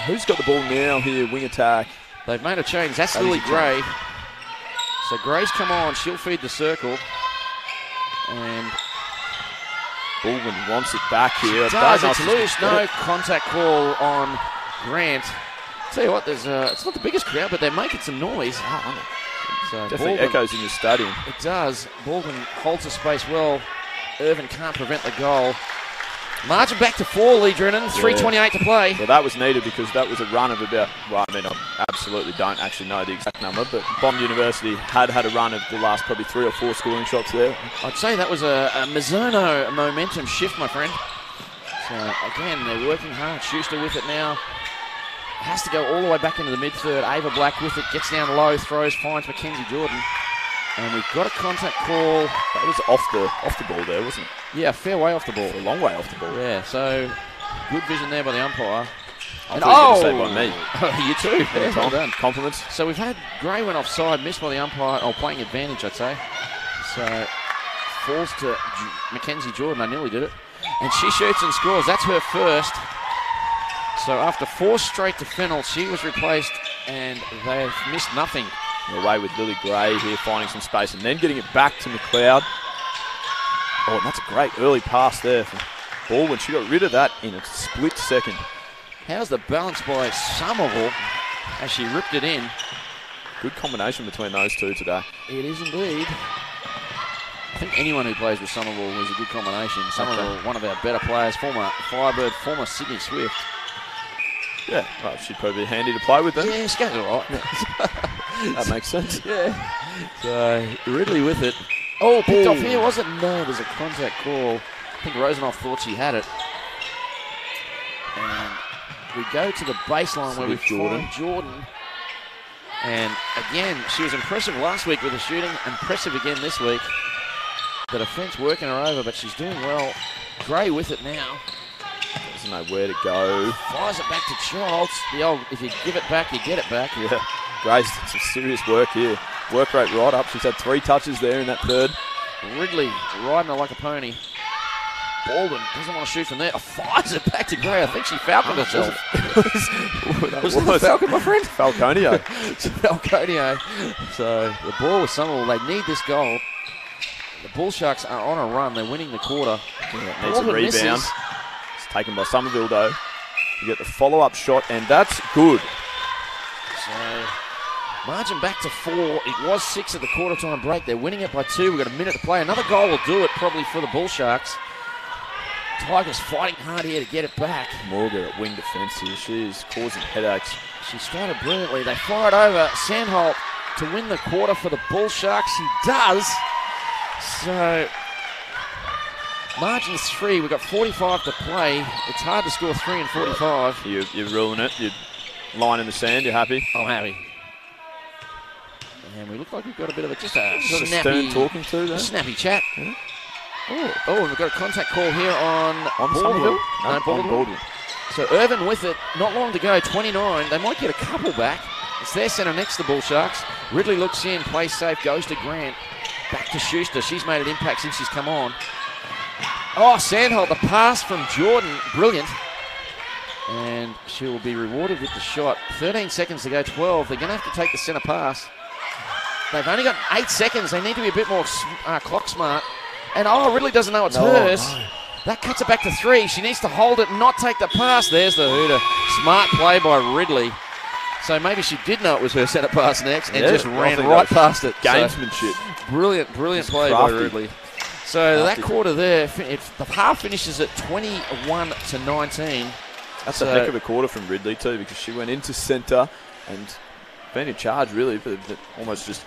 Who's got the ball now here? Wing attack. They've made a change. That's That is Lily a Gray. So Gray's come on. She'll feed the circle. And Baldwin wants it back here. does. Don't know It's if she's loose. gonna get No it. contact call on Grant. Tell you what, there's it's not the biggest crowd, but they're making some noise. So Definitely Baldwin- echoes in the stadium. It does. Baldwin holds the space well. Irvin can't prevent the goal. Margin back to 4, Lee Drennan. 3:28 to play. Well, that was needed because that was a run of about, well, I mean, I absolutely don't actually know the exact number, but Bond University had a run of the last probably 3 or 4 scoring shots there. I'd say that was a Mizuno momentum shift, my friend. So, again, they're working hard. Schuster with it now. Has to go all the way back into the mid-third. Ava Black with it. Gets down low. Throws. Finds Mackenzie Jordan. And we've got a contact call. That was off the ball there, wasn't it? Yeah, fair way off the ball. A long way off the ball. Yeah, so good vision there by the umpire. I thought you were going to say by me. You too. Yeah, well Tom, done. compliments. So we've had Gray went offside, missed by the umpire, or playing advantage, I'd say. So falls to Mackenzie Jordan. I nearly did it. And she shoots and scores. That's her first. So after 4 straight to Fennell, she was replaced, and they've missed nothing. Away with Lily Gray here, finding some space, and then getting it back to McLeod. Oh, and that's a great early pass there from Baldwin. She got rid of that in a split second. How's the balance by Somerville as she ripped it in? Good combination between those two today. It is indeed. I think anyone who plays with Somerville is a good combination. Somerville, one of our better players, former Firebird, former Sydney Swift. Yeah, well, she'd probably be handy to play with them. Yeah, she goes all right. That makes sense. Yeah. So Ridley with it. Oh, picked off here, was it? No, there's a contact call. I think Rosanoff thought she had it. And we go to the baseline where we find Jordan. And again, she was impressive last week with the shooting. Impressive again this week. The defence working her over, but she's doing well. Gray with it now. Doesn't know where to go. Fires it back to Childs. The old, if you give it back, you get it back. Yeah, Gray's did some serious work here. Work rate right up. She's had 3 touches there in that third. Ridley riding her like a pony. Baldwin doesn't want to shoot from there. Fires it back to Gray. I think she falconed herself. Was it the Falcon, my friend? Falconio. It's Falconio. So the ball with Somerville. They need this goal. The Bull Sharks are on a run. They're winning the quarter. Yeah, needs a Baldwin rebound. misses. It's taken by Somerville though. You get the follow-up shot, and that's good. So margin back to 4. It was 6 at the quarter time break. They're winning it by 2. We've got a minute to play. Another goal will do it probably for the Bull Sharks. Tigers fighting hard here to get it back. Morgan at wing defence here. She is causing headaches. She started brilliantly. They fire it over Sandholt to win the quarter for the Bull Sharks. She does. So, margin's 3. We've got 45 to play. It's hard to score 3 in 45. You're ruling it. You're lying in the sand. You're happy? I'm happy. And we look like we've got a bit of a snappy Stern talking to there. Snappy chat. Yeah. Oh, and we've got a contact call here on Somerville? No, Baldwin. So Irvin with it, not long to go, 29. They might get a couple back. It's their centre next to the Bull Sharks. Ridley looks in, plays safe, goes to Grant. Back to Schuster. She's made an impact since she's come on. Oh, Sandholt, the pass from Jordan, brilliant. And she will be rewarded with the shot. 13 seconds to go, 12. They're going to have to take the centre pass. They've only got 8 seconds. They need to be a bit more clock smart. And Ridley doesn't know it's hers. No. That cuts it back to 3. She needs to hold it and not take the pass. There's the hooter. Smart play by Ridley. So maybe she did know it was her centre pass next and just ran right past it. Gamesmanship. So, brilliant play by Ridley. So that quarter there, the half finishes at 21 to 19. That's a heck of a quarter from Ridley too, because she went into centre and been in charge really, but almost just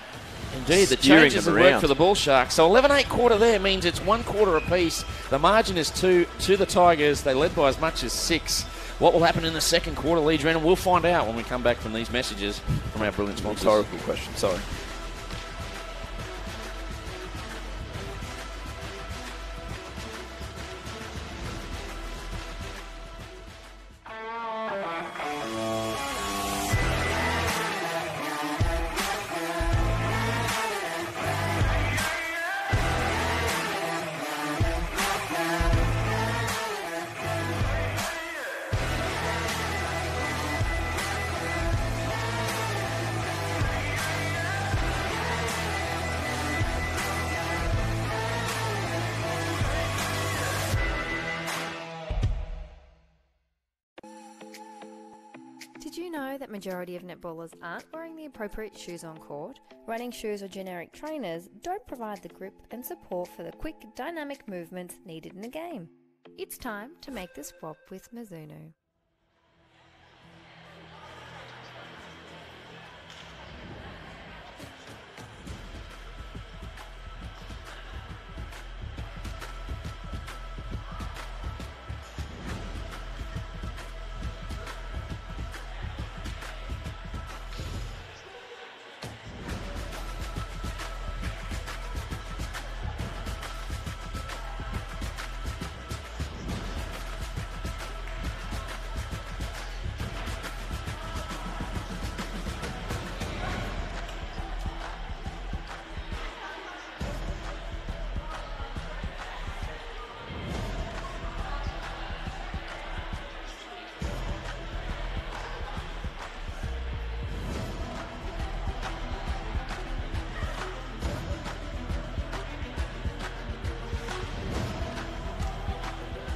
indeed, the changes have worked for the Bull Sharks. So 11-8 quarter there means it's 1 quarter apiece. The margin is 2 to the Tigers. They led by as much as 6. What will happen in the second quarter, Lee Drennan? We'll find out when we come back from these messages from our brilliant sponsors. Rhetorical question, sorry. Did you know that majority of netballers aren't wearing the appropriate shoes on court? Running shoes or generic trainers don't provide the grip and support for the quick, dynamic movements needed in a game. It's time to make the swap with Mizuno.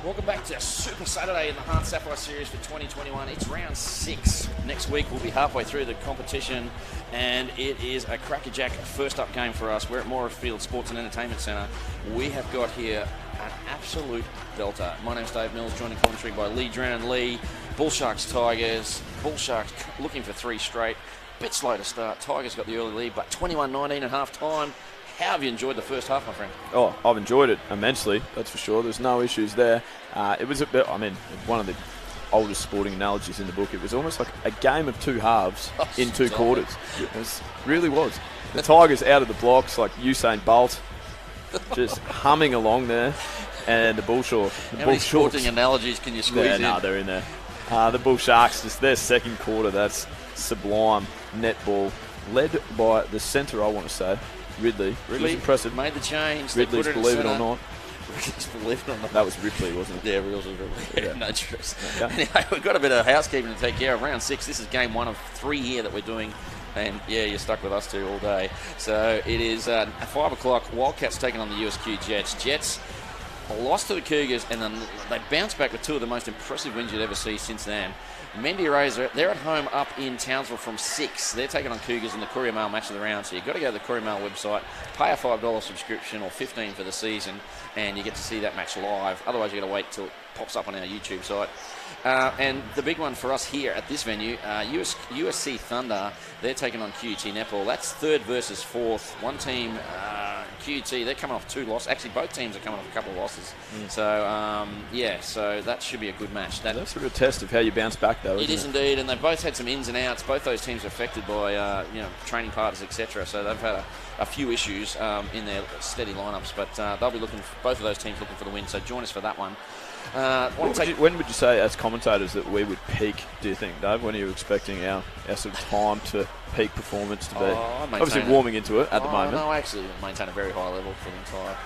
Welcome back to Super Saturday in the Heart Sapphire Series for 2021. It's round 6. Next week we'll be halfway through the competition, and it is a crackerjack first up game for us. We're at Moorfield Sports and Entertainment Centre. We have got here an absolute belter. My name's Dave Mills, joined in commentary by Lee Drennan. Lee, Bull Sharks Tigers. Bull Sharks looking for 3 straight. Bit slow to start. Tigers got the early lead, but 21-19 at half time. How have you enjoyed the first half, my friend? Oh, I've enjoyed it immensely, that's for sure. There's no issues there. It was a bit, one of the oldest sporting analogies in the book. It was almost like a game of 2 halves in 2 quarters. It really was. The Tigers out of the blocks like Usain Bolt, just humming along there. And the Bull Sharks. How many sporting analogies can you squeeze in? No, they're in there. The Bull Sharks, just their second quarter, that's sublime netball, led by the centre, I want to say. Ridley was impressive. Made the change. Ridley's Believe It or Not. Ridley's Believe It or Not. That was Ripley, wasn't it? Yeah, Ripley. Yeah, no stress. Okay. Anyway, we've got a bit of housekeeping to take care of. Round 6. This is game 1 of 3 here that we're doing. And yeah, you're stuck with us two all day. So it is at 5 o'clock. Wildcats taking on the USQ Jets. Jets lost to the Cougars, and then they bounced back with two of the most impressive wins you'd ever see since then. Mendy Razor, they're at home up in Townsville from 6. They're taking on Cougars in the Courier Mail match of the round. So you've got to go to the Courier Mail website, pay a $5 subscription or $15 for the season, and you get to see that match live. Otherwise, you've got to wait till it pops up on our YouTube site. And the big one for us here at this venue, USC Thunder, they're taking on QUT Netball. That's third versus fourth. One team, QUT, they're coming off 2 losses. Actually, both teams are coming off a couple of losses. So, so that should be a good match. That's a real test of how you bounce back, though, isn't it? It is indeed, and they've both had some ins and outs. Both those teams are affected by training partners, etc. So they've had a few issues in their steady lineups, but they'll be both of those teams looking for the win. So join us for that one. When would you say, as commentators, that we would peak, do you think, Dave? When are you expecting our sort of time to peak performance to be? Obviously warming into it at the moment. No, I actually maintain a very high level for the entire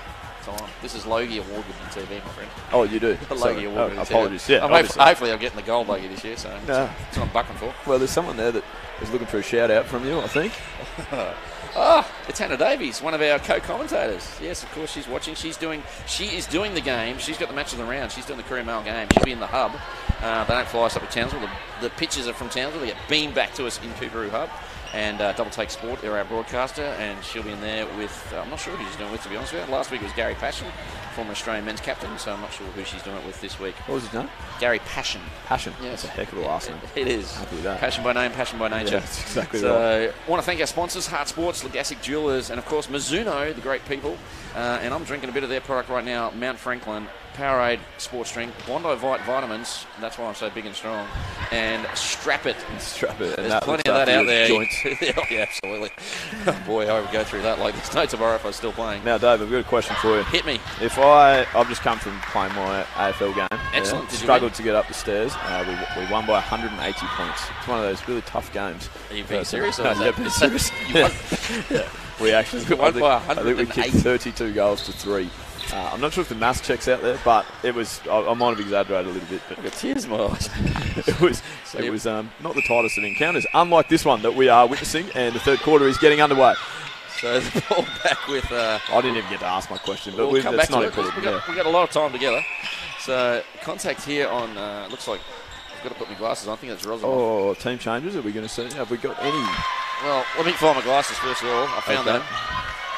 time. This is Logie Award winning TV, my friend. Oh, you do? Logie Award winning TV. Apologies, yeah. Hopefully I'll get in the gold Logie this year, so that's what I'm bucking for. Well, there's someone there that is looking for a shout-out from you, I think. It's Hannah Davies, one of our co-commentators. Yes, of course, she's watching. She is doing the game. She's got the match of the round. She's doing the Courier Mail game. She'll be in the hub. They don't fly us up to Townsville. The pitches are from Townsville. They get beamed back to us in Coorparoo Hub. And Double Take Sport, they're our broadcaster, and she'll be in there with, I'm not sure who she's doing it with, to be honest with you. Last week it was Gary Passion, former Australian men's captain, so I'm not sure who she's doing it with this week. What was his name? Gary Passion. Passion? Yes. That's a heck of a last name. It is. Happy with that. Passion by name, passion by nature. Yeah, that's exactly right. So I want to thank our sponsors, Hart Sports, Legassic Jewelers, and of course Mizuno, the great people. And I'm drinking a bit of their product right now, Mount Franklin, Powerade Sports Drink, Bondi Vite Vitamins, that's why I'm so big and strong, and Strap It. Strap It. There's plenty of that out there. Yeah, absolutely. Oh boy, I would go through that like there's no tomorrow if I was still playing. Now, Dave, I've got a question for you. Hit me. If I've just come from playing my AFL game. Excellent. Struggled to get up the stairs. We won by 180 points. It's one of those really tough games. Are you being serious? No, yeah, being serious. We actually won by 180. I think we kicked 32 goals to 3. I'm not sure if the maths checks out there, but it was. I might have exaggerated a little bit, but I've got tears in my eyes. it was not the tightest of encounters. Unlike this one that we are witnessing, and the third quarter is getting underway. So the ball back with. I didn't even get to ask my question, but we'll come back not to important. We've got a lot of time together. So contact here on. Looks like I've got to put my glasses on. I think that's Rosamond. Oh, team changes. Are we going to see? Have we got any? Well, let me find my glasses first of all. I found them.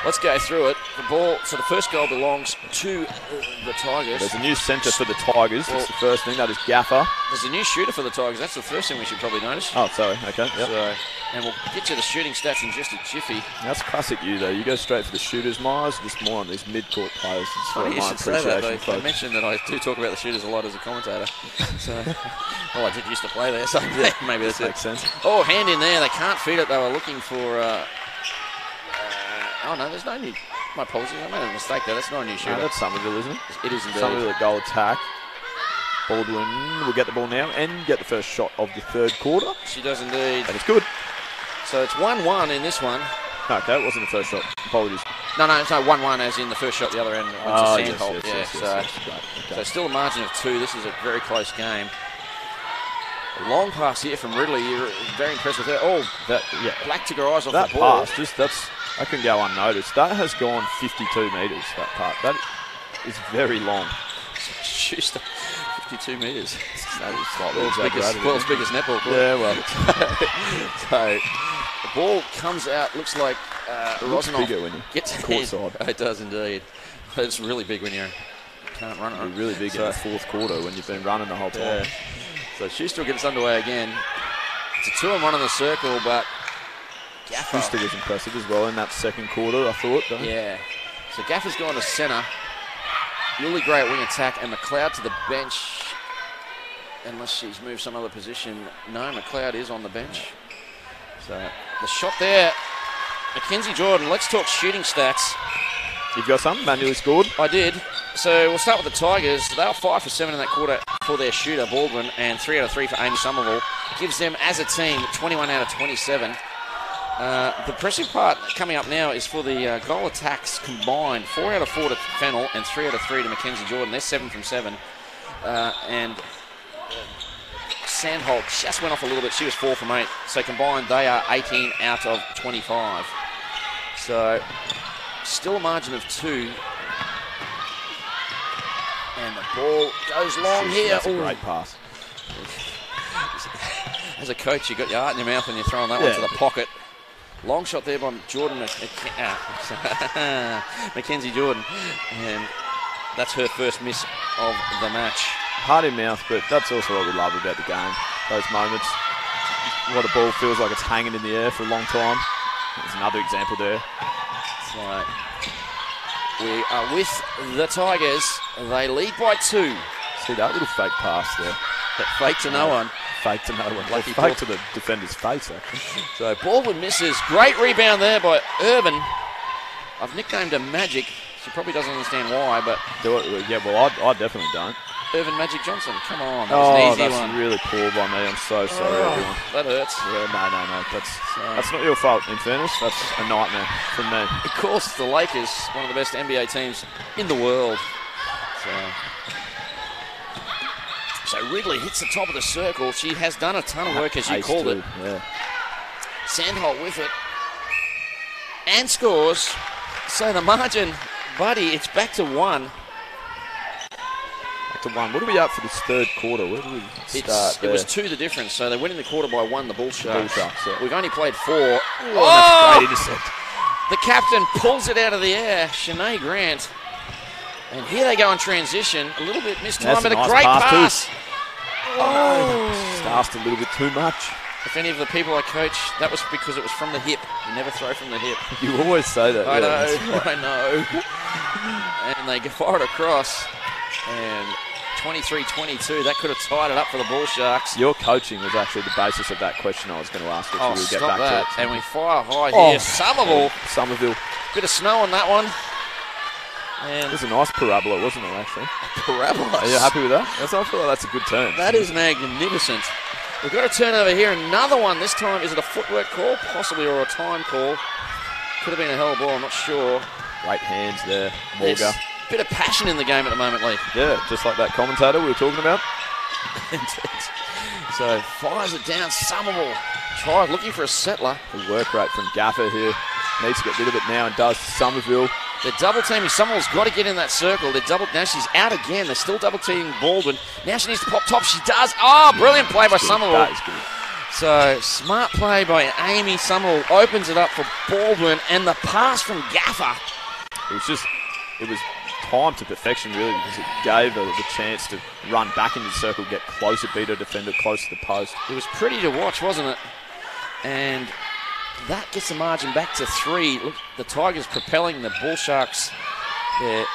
Let's go through it. The ball. So the first goal belongs to the Tigers. There's a new centre for the Tigers. That's the first thing. That is Gaffer. There's a new shooter for the Tigers. That's the first thing we should probably notice. Oh, sorry. Okay. Yep. So, and we'll get you the shooting stats in just a jiffy. That's classic you, though. You go straight for the shooters. My eyes are just more on these mid-court players. It's Funny you my should say that. appreciation. I mentioned that I do talk about the shooters a lot as a commentator. So, well, I did used to play there, so maybe that's it. Makes sense. Oh, hand in there. They can't feed it. They were looking for. Oh no, there's no new. My apologies. I made a mistake there. That's not a new shooter. No, that's Somerville, isn't it? It is indeed. Somerville goal attack. Baldwin will get the ball now and get the first shot of the third quarter. She does indeed. And it's good. So it's 1-1 in this one. No, okay, it wasn't the first shot. Apologies. No, it's no 1-1 as in the first shot the other end went to Sandholt. Yes, okay. So still a margin of 2. This is a very close game. A long pass here from Ridley. You're very impressed with her. Oh, Black took her eyes off that the ball. Pass, I can go unnoticed. That has gone 52 metres, that part. That is very long. Schuster, 52 metres. That is slightly world's biggest netball court. Yeah, well. So the ball comes out, looks like Rosanoff bigger when you gets courtside. It does indeed. It's really big when you can't run it. It'll be really big in the fourth quarter when you've been running the whole time. Yeah. So Schuster gets underway again. It's a 2-on-1 in the circle, but Gaffer. Schuster was impressive as well in that second quarter, I thought. Though. Yeah. So Gaffer's gone to centre. Really great wing attack, and McLeod to the bench. Unless she's moved some other position. No, McLeod is on the bench. So the shot there. Mackenzie Jordan, let's talk shooting stats. You've got some? Manually scored? I did. So we'll start with the Tigers. They were 5 for 7 in that quarter for their shooter, Baldwin, and 3 out of 3 for Amy Somerville. Gives them, as a team, 21 out of 27. The impressive part coming up now is for the goal attacks combined. 4 out of 4 to Fennell and 3 out of 3 to Mackenzie Jordan. They're 7 from 7. And Sandholt just went off a little bit. She was 4 from 8. So combined, they are 18 out of 25. So still a margin of 2. And the ball goes long here. That's a Ooh. great pass. As a coach, you got your heart in your mouth and you're throwing that one to the pocket. Long shot there by Jordan Mackenzie Jordan, and that's her first miss of the match. Heart in mouth, but that's also what we love about the game. Those moments, where the ball feels like it's hanging in the air for a long time. There's another example there. So we are with the Tigers. They lead by 2. See that little fake pass there? That fake to no one. Fake to no one. Lucky Fake ball. to the defender's face, actually. So Baldwin misses. Great rebound there by Irvin. I've nicknamed her Magic. She probably doesn't understand why, but Yeah, well, I definitely don't. Irvin Magic Johnson. Come on, that was an easy that's one. really poor by me. I'm so sorry, everyone. That hurts. Yeah, no. That's not your fault, in fairness. That's a nightmare from me. Of course, the Lakers, one of the best NBA teams in the world. So Ridley hits the top of the circle. She has done a ton of work, as you Ace called too, it. Yeah. Sandholt with it. And scores. So the margin, buddy, it's back to 1. Back to 1. What are we at for this third quarter? Where do we start It was 2 the difference, so they're winning the quarter by 1, the Bull Sharks. Yeah. We've only played 4. Oh, that's great intercept. The captain pulls it out of the air, Shanae Grant. And here they go in transition. A little bit missed time, That's but a a nice great pass pass. Just asked a little bit too much. If any of the people I coach, that was because it was from the hip. You never throw from the hip. You always say that. I yeah, know, that's right. I know. And they fire it across. And 23-22, that could have tied it up for the Bull Sharks. Your coaching was actually the basis of that question I was going to ask, which Oh, we'll get stop back that. to. And we fire high Oh. here. Somerville. Bit of snow on that one. It And was a nice parabola, wasn't it, actually? parabola. Are you happy with that? I feel like that's a good term. That is magnificent. We've got a turnover here. Another one. This time, is it a footwork call? Possibly, or a time call. Could have been a hell ball. I'm not sure. Great hands there, There's Morga. a bit of passion in the game at the moment, Lee. Yeah, just like that commentator we were talking about. So fires it down. Somerville tried looking for a settler. The work rate from Gaffer here. Needs to get rid of it now and does. Somerville. They're double teaming. Somerville's got to get in that circle. Now she's out again. They're still double teaming Baldwin. Now she needs to pop top. She does. Oh, brilliant play by Somerville. That is good. So smart play by Amy Somerville opens it up for Baldwin, and the pass from Gaffer. It was timed to perfection, really, because it gave her the chance to run back into the circle, get closer, beat her defender close to the post. It was pretty to watch, wasn't it? And that gets the margin back to 3. Look, the Tigers propelling the Bull Sharks. They're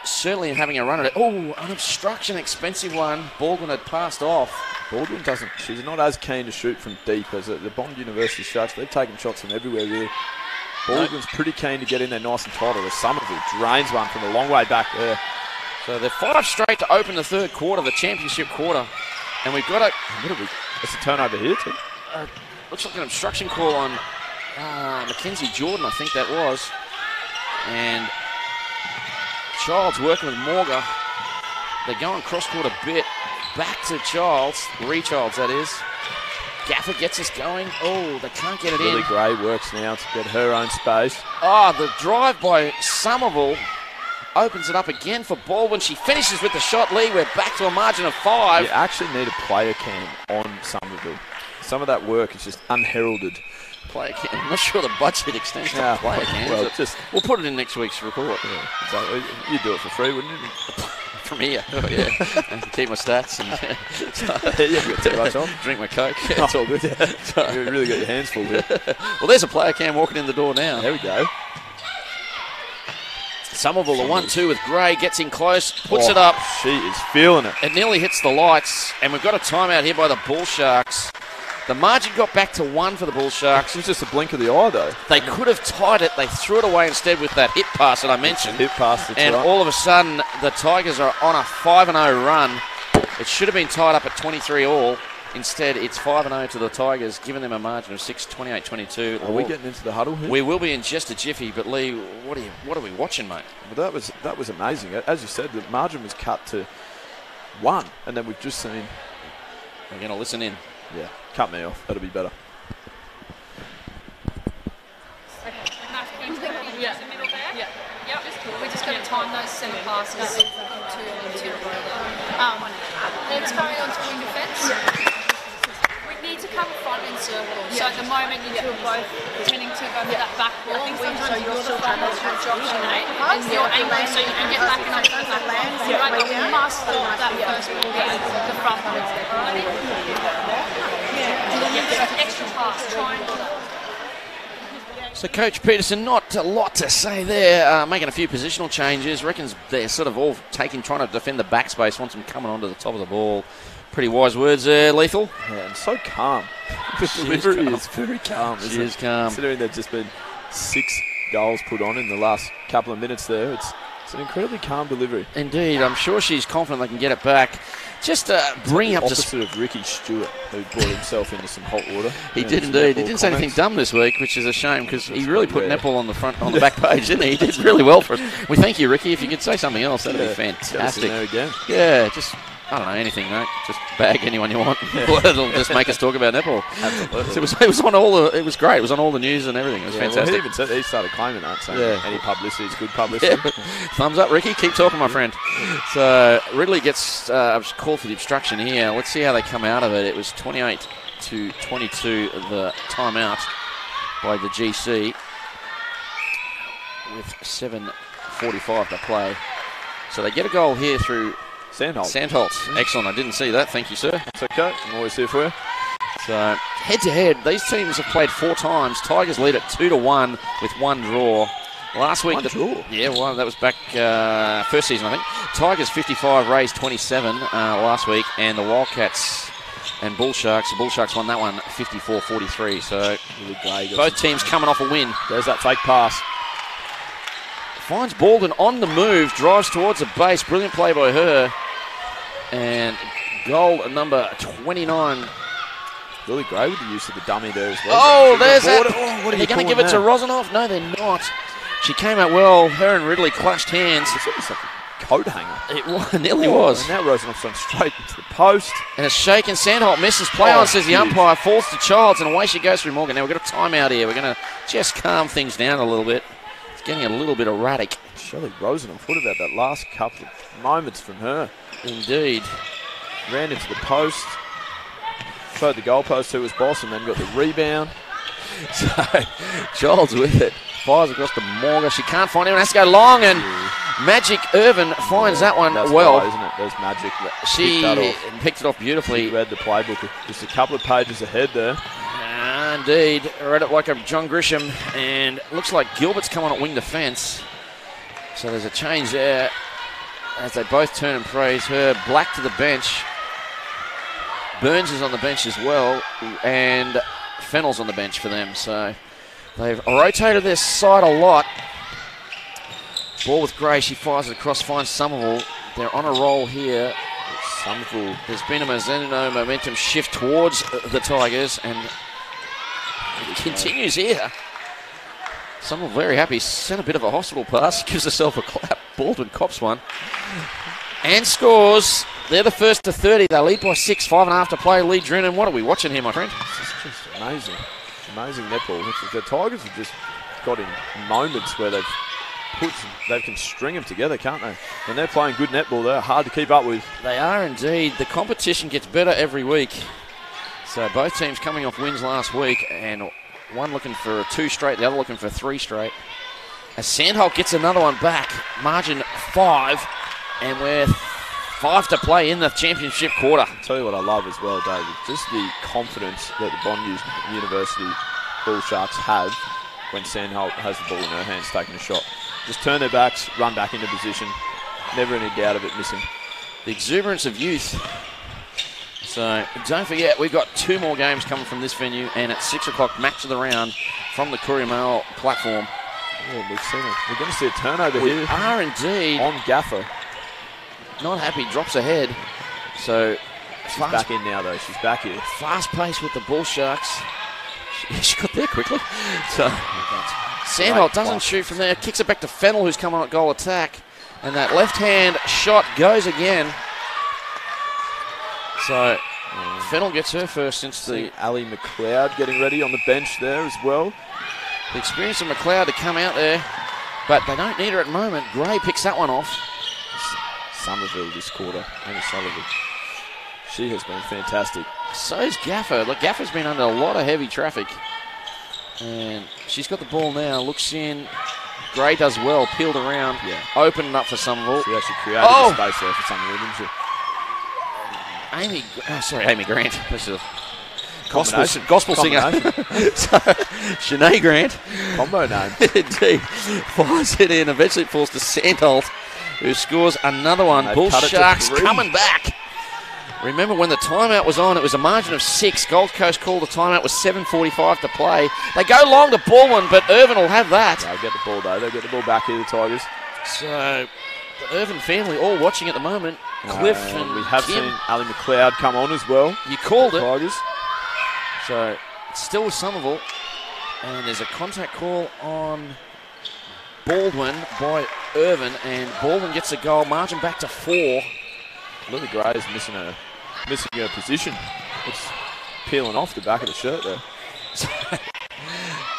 certainly having a run at it. Oh, an obstruction, expensive one. Baldwin had passed off. Baldwin she's not as keen to shoot from deep as the Bond University Sharks. They've taken shots from everywhere, really. Baldwin's pretty keen to get in there nice and tight. Or Somerville drains one from a long way back there. So they're 5 straight to open the third quarter, the championship quarter. And we've got It's a turnover here, too. looks like an obstruction call on Mackenzie Jordan, I think that was. And Childs working with Morga. They're going cross-court a bit. Back to Childs. Childs, that is. Gaffer gets us going. Oh, they can't get it Lily in. Gray works now to get her own space. Oh, the drive by Somerville opens it up again for Baldwin. She finishes with the shot. Lee, we're back to a margin of 5. You actually need a player cam on Somerville. Some of that work is just unheralded. Player cam. I'm not sure the budget extends to player cams. Well, but we'll put it in next week's report. Yeah, exactly. You'd do it for free, wouldn't you? From here. Oh, yeah. And keep my stats and You haven't got too much on. drink my Coke. It's all good. You really got your hands full here. Well, there's a player cam walking in the door now. There we go. Somerville, the 1-2 with Gray, gets in close, puts it up. She is feeling it. It nearly hits the lights, and we've got a timeout here by the Bull Sharks. The margin got back to 1 for the Bull Sharks. It was just a blink of the eye, though. They could have tied it. They threw it away instead with that hit pass that I mentioned. Hit past the And right. all of a sudden, the Tigers are on a 5-0 run. It should have been tied up at 23 all. Instead, it's 5-0 to the Tigers, giving them a margin of 6, 28-22. Are we getting into the huddle here? We will be in just a jiffy, but Lee, what are we watching, mate? Well, that was amazing. As you said, the margin was cut to 1, and then we've just seen. We're going to listen in. Yeah, cut me off. That'll be better. We're just going to time those centre passes to It's coming onto wing defence. We need to come front and circle. So at the moment, you two are both tending to go for that back ball. So you're the front as your option 8, and you're angling so you can get back and onto the back line. Right, but we must stop that first ball being the front ball. Alright? Yeah, extra pass. Try and do that. So Coach Peterson, not a lot to say there, making a few positional changes. Reckons they're sort of all trying to defend the backspace, wants them coming onto the top of the ball. Pretty wise words there, Lethal. Yeah, and so calm. The delivery is very calm. She is calm. Considering there's just been 6 goals put on in the last couple of minutes there, it's an incredibly calm delivery. Indeed, I'm sure she's confident they can get it back. Just bring up opposite of Ricky Stewart, who brought himself into some hot water. He did indeed. He didn't say anything dumb this week, which is a shame because he really put netball on the back page, didn't he? He did really well for us. We thank you, Ricky. If you could say something else, that'd be fantastic. There again. Yeah, just I don't know, anything, mate. Just bag anyone you want. It'll just make us talk about netball. Absolutely. It was on all the. It was great. It was on all the news and everything. It was fantastic. Well, he even said, he started claiming that, saying any publicity is good publicity. Yeah. Thumbs up, Ricky. Keep talking, my friend. So Ridley gets called for the obstruction here. Let's see how they come out of it. It was 28-22 the timeout by the GC with 7:45 to play. So they get a goal here through Sandholt. Excellent. I didn't see that. Thank you, sir. That's okay. I'm always here for you. So head-to-head, these teams have played 4 times. Tigers lead at 2-1 with 1 draw. Last week, yeah, well, that was back first season, I think. Tigers 55, Rays 27 last week, and the Wildcats and Bull Sharks. The Bull Sharks won that one 54-43. So both teams coming off a win. There's that fake pass. Finds Baldwin on the move, drives towards the base. Brilliant play by her. And goal number 29. Really great with the use of the dummy there as well. Oh, there's that. What are they going to give it to Rosanoff? No, they're not. She came out well. Her and Ridley clashed hands. It's almost like a coat hanger. It nearly was. And now Rosanoff's gone straight into the post. And it's shaken. Sandholt misses. Play on, says the umpire. Falls to Childs, and away she goes through Morgan. Now we've got a timeout here. We're going to just calm things down a little bit. It's getting a little bit erratic. Shelley Rosanoff, what about that last couple of moments from her? Indeed. Ran into the post. Showed the goalpost to his boss and then got the rebound. So, Childs with it. Fires across to Morgan. She can't find anyone. Has to go long, and Magic Irvin finds that one well. Isn't it? There's Magic. She picked it off beautifully. She read the playbook. Just a couple of pages ahead there. Indeed. Read it like a John Grisham. And looks like Gilbert's come on at wing defence. So there's a change there as they both turn and praise her. Black to the bench. Burns is on the bench as well. And Fennell's on the bench for them. So they've rotated their side a lot. Ball with Gray. She fires it across, finds Somerville. They're on a roll here. Somerville. There's been a Mazzino momentum shift towards the Tigers, and it continues here. Somerville very happy. Sent a bit of a hospital pass. Gives herself a clap. Baldwin cops one. And scores. They're the first to 30. They lead by 6. 5.5 to play. Lee Drennan. What are we watching here, my friend? This is just amazing. Amazing netball. The Tigers have just got in moments where they can string them together, can't they? When they're playing good netball, they're hard to keep up with. They are indeed. The competition gets better every week. So both teams coming off wins last week, and one looking for 2 straight, the other looking for 3 straight. As Sandholt gets another one back, margin 5, and we're 5 to play in the championship quarter. I'll tell you what I love as well, David, just the confidence that the Bond University Bull Sharks have when Sandholt has the ball in her hands taking a shot. Just turn their backs, run back into position, never any doubt of it missing. The exuberance of youth. So don't forget, we've got 2 more games coming from this venue, and at 6 o'clock, match of the round from the Courier Mail platform. Yeah, we've seen it. We're going to see a turnover here. We are indeed. On Gaffer. Not happy, drops ahead. So she's back in now, though. She's back here. Fast pace with the Bull Sharks. She got there quickly. So Sandholt doesn't shoot from there. Kicks it back to Fennell, who's come on at goal attack. And that left-hand shot goes again. So Fennell gets her first since the... Ali McLeod getting ready on the bench there as well. The experience of McLeod to come out there. but they don't need her at the moment. Gray picks that one off. Somerville this quarter. Amy Sullivan. She has been fantastic. So's Gaffer. Look, Gaffer's been under a lot of heavy traffic. And she's got the ball now. Looks in. Gray does well. Peeled around. Yeah. Opened up for Somerville. She actually created the space there for Somerville, didn't she? Amy Grant. This is a Combination. gospel singer. So, Shanae Grant. Combo name. Indeed. Fires it in. Eventually it falls to Sandholt, who scores another one. They Bull cut it to Sharks 3. coming back. Remember when the timeout was on, it was a margin of 6. Gold Coast called the timeout with 7:45 to play. They go long to Baldwin, but Irvin will have that. They'll get the ball, though. They'll get the ball back here, the Tigers. So the Irvin family all watching at the moment. Cliff and we have Kim. seen Ali McLeod come on as well. You called it. Tigers. So it's still with Somerville. And there's a contact call on Baldwin by Irvin. And Baldwin gets a goal. Margin back to 4. Lily Gray is missing her position. It's peeling off the back of the shirt there.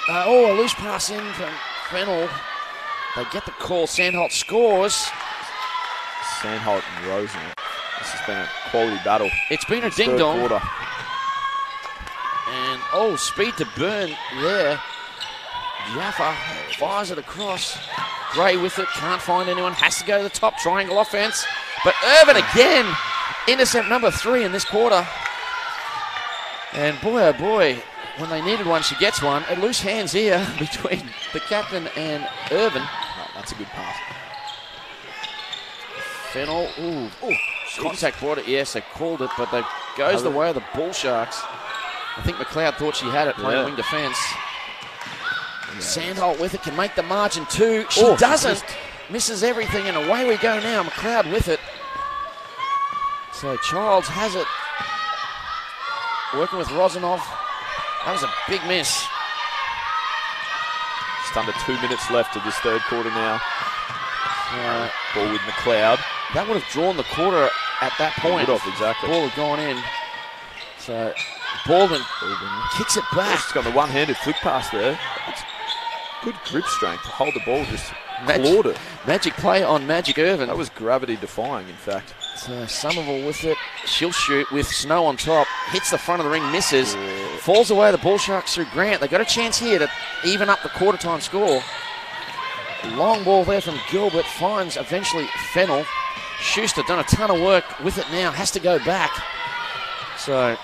A loose pass in from Fennell. They get the call. Sandholt scores. Sandholt and Rosen. This has been a quality battle. It's been a Third ding-dong. quarter. And, speed to burn there. Jaffa fires it across. Gray with it. Can't find anyone. Has to go to the top. Triangle offense. But Irvin again. Intercept number 3 in this quarter. And boy, oh boy, when they needed one, she gets one. A loose hands here between the captain and Irvin. Oh, that's a good pass. Fennell, contact brought it. Yes, they called it, but they goes the way of the Bull Sharks. I think McLeod thought she had it playing wing defence. Yeah. Sandholt with it, can make the margin 2. She doesn't. Misses everything, and away we go now. McLeod with it. So Childs has it. Working with Rosanov. That was a big miss. Just under 2 minutes left of this third quarter now. Ball with McLeod. That would have drawn the quarter at that point. Would have, exactly. Ball had gone in. So Baldwin kicks it back. She's got the one-handed flick pass there. It's good grip strength to hold the ball, just clawed it. Magic play on Magic Irvin. That was gravity defying, in fact. So Somerville with it. She'll shoot with Snow on top. Hits the front of the ring, misses. Falls away the Bull Sharks through Grant. They got a chance here to even up the quarter time score. Long ball there from Gilbert. Finds eventually Fennell. Schuster done a ton of work with it now. Has to go back. So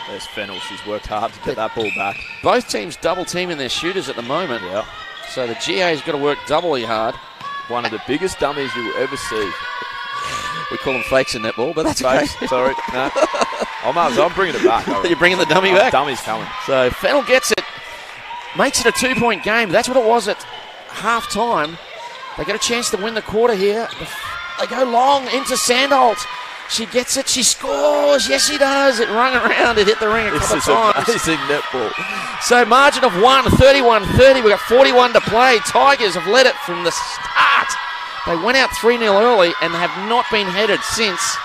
there's Fennell. She's worked hard to get that ball back. Both teams double teaming their shooters at the moment. Yeah. So the GA's got to work doubly hard. One of the biggest dummies you'll ever see. We call them fakes in netball, but that's okay. Sorry. No. I'm bringing it back. You're bringing the dummy back? Dummy's coming. So Fennell gets it. Makes it a 2-point game. That's what it was at half-time. They get a chance to win the quarter here. They go long into Sandholt. She gets it. She scores. Yes, she does. It rung around. It hit the ring a couple of times. This is amazing netball. So margin of 1, 31-30. We've got 41 to play. Tigers have led it from the start. They went out 3-0 early and have not been headed since.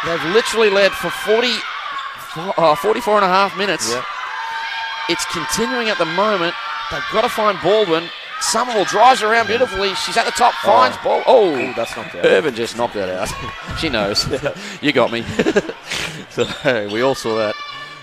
They've literally led for 44 and a half minutes. Yep. It's continuing at the moment. They've got to find Baldwin. Somerville drives around beautifully. She's at the top, finds ball. Oh, that's knocked out. Irvin just knocked that out. She knows. You got me. So we all saw that.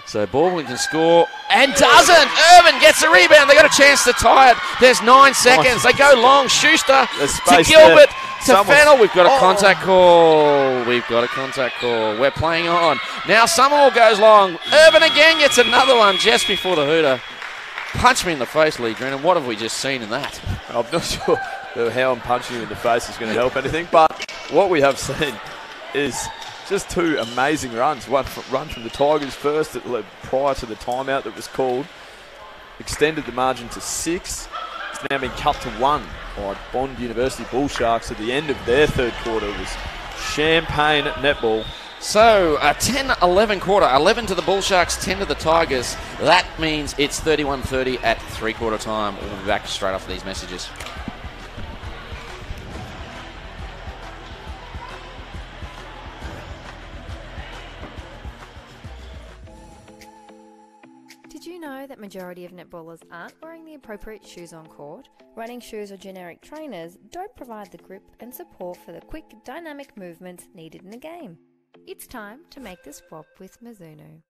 So Baldwin can score and doesn't. Irvin gets the rebound. They got a chance to tie it. There's 9 seconds. They go long. Schuster to Gilbert to Fennell. We've got a contact call. We've got a contact call. We're playing on. Now Somerville goes long. Irvin again gets another one just before the hooter. Punch me in the face, Lee Green, and what have we just seen in that? I'm not sure how I'm punching you in the face is going to help anything, but what we have seen is just 2 amazing runs. One run from the Tigers first that led prior to the timeout that was called. Extended the margin to 6. It's now been cut to 1 by Bond University Bull Sharks at the end of their third quarter. It was champagne netball. So, a 10-11 quarter, 11 to the Bull Sharks, 10 to the Tigers. That means it's 31-30 at three-quarter time. We'll be back straight after these messages. Did you know that majority majority of netballers aren't wearing the appropriate shoes on court, running shoes or generic trainers don't provide the grip and support for the quick, dynamic movements needed in the game. It's time to make the swap with Mizuno.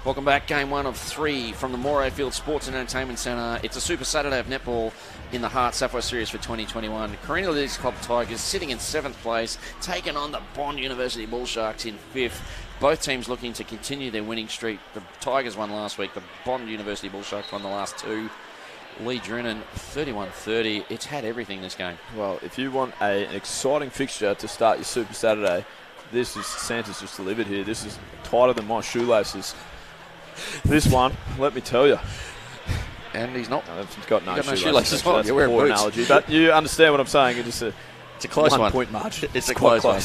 Welcome back. Game 1 of 3 from the Moray Field Sports and Entertainment Centre. It's a Super Saturday of netball in the Hart Sapphire Series for 2021. Carina Ladies Club Tigers sitting in 7th place, taking on the Bond University Bull Sharks in 5th. Both teams looking to continue their winning streak. The Tigers won last week. The Bond University Bull Sharks won the last 2. Lee Drennan, 31-30. It's had everything, this game. Well, if you want an exciting fixture to start your Super Saturday, Santa's just delivered here. This is tighter than my shoelaces. This one, let me tell you. And he's not. No, he's got no shoelaces on. That's You're a wearing poor boots. analogy. But you understand what I'm saying. It's a close one. 1 point margin. It's a close one.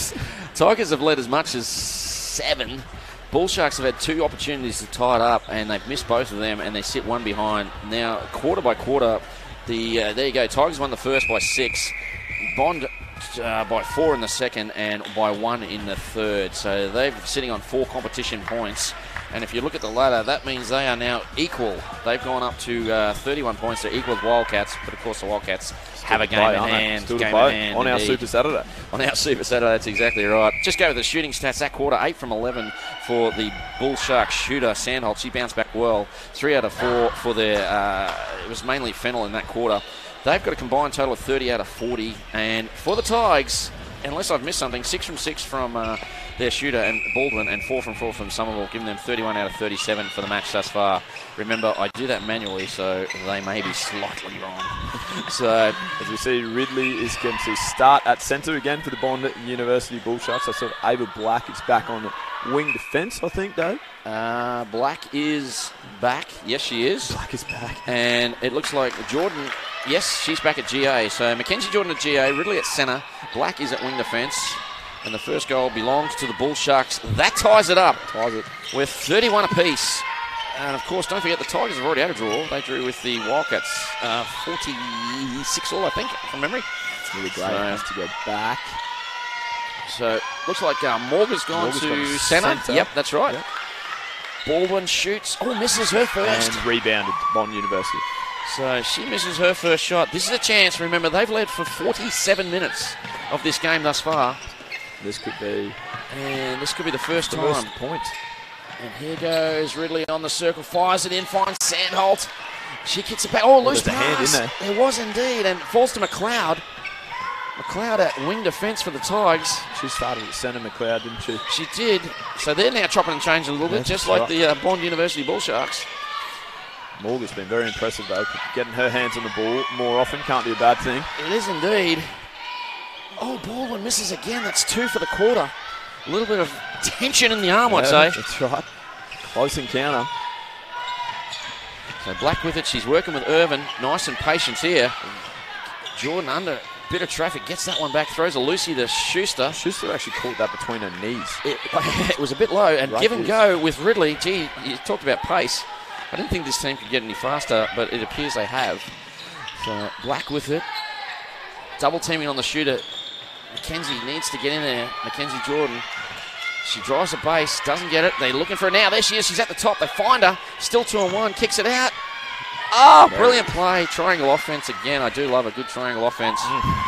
Tigers have led as much as 7. Bull Sharks have had 2 opportunities to tie it up, and they've missed both of them, and they sit one behind. Now, quarter by quarter, there you go. Tigers won the first by 6. Bond by 4 in the second, and by 1 in the third. So they're sitting on 4 competition points. And if you look at the ladder, that means they are now equal. They've gone up to 31 points. They're equal with Wildcats, but of course the Wildcats have a game in hand. Still to play on our Super Saturday. On our Super Saturday, that's exactly right. Just go with the shooting stats that quarter. 8 from 11 for the Bull Shark shooter, Sandholt. She bounced back well. 3 out of 4 for their, it was mainly Fennell in that quarter. They've got a combined total of 30 out of 40. And for the Tigers, unless I've missed something, 6 from 6 from their shooter and Baldwin, and 4 from 4 from Somerville, giving them 31 out of 37 for the match thus far. Remember, I do that manually, so they may be slightly wrong. So, as we see, Ridley is going to start at centre again for the Bond University Bull Sharks. I saw Ava Black is back on wing defence, I think, Dave. Black is back. Yes, she is. Black is back. And it looks like Jordan, yes, she's back at GA. So Mackenzie Jordan at GA, Ridley at centre, Black is at wing defence. And the first goal belongs to the Bull Sharks. That ties it up. Ties it. With 31 apiece. And, of course, don't forget the Tigers have already had a draw. They drew with the Wildcats 46 all, I think, from memory. It's really great. Has to go back. So, looks like Morgan's gone to centre. Yep, that's right. Yep. Baldwin shoots. Oh, misses her first. And rebounded, Bond University. So, she misses her first shot. This is a chance. Remember, they've led for 47 minutes of this game thus far. This could be... And this could be the first time. First point. And here goes Ridley on the circle, fires it in, finds Sandholt. She kicks it back. Oh, loose pass. Hand in there. There was indeed, and falls to McLeod. McLeod at wing defence for the Tigers. She started at centre, McLeod, didn't she? She did. So they're now chopping and changing a little bit, just like the Bond University Bull Sharks. Morgan's been very impressive, though. Getting her hands on the ball more often can't be a bad thing. It is indeed. Oh, Baldwin misses again. That's 2 for the quarter. A little bit of tension in the arm, I'd say. That's right. Close encounter. So Black with it. She's working with Irvin. Nice and patient here. Jordan under a bit of traffic. Gets that one back. Throws a Lucy to Schuster. Schuster actually caught that between her knees. It was a bit low. And give and go with Ridley. Gee, you talked about pace. I didn't think this team could get any faster, but it appears they have. So Black with it. Double teaming on the shooter. Mackenzie needs to get in there. Mackenzie Jordan. She drives the base, doesn't get it. They're looking for her now. There she is. She's at the top. They find her. Still 2-on-1. Kicks it out. Oh, brilliant play. Triangle offense again. I do love a good triangle offense.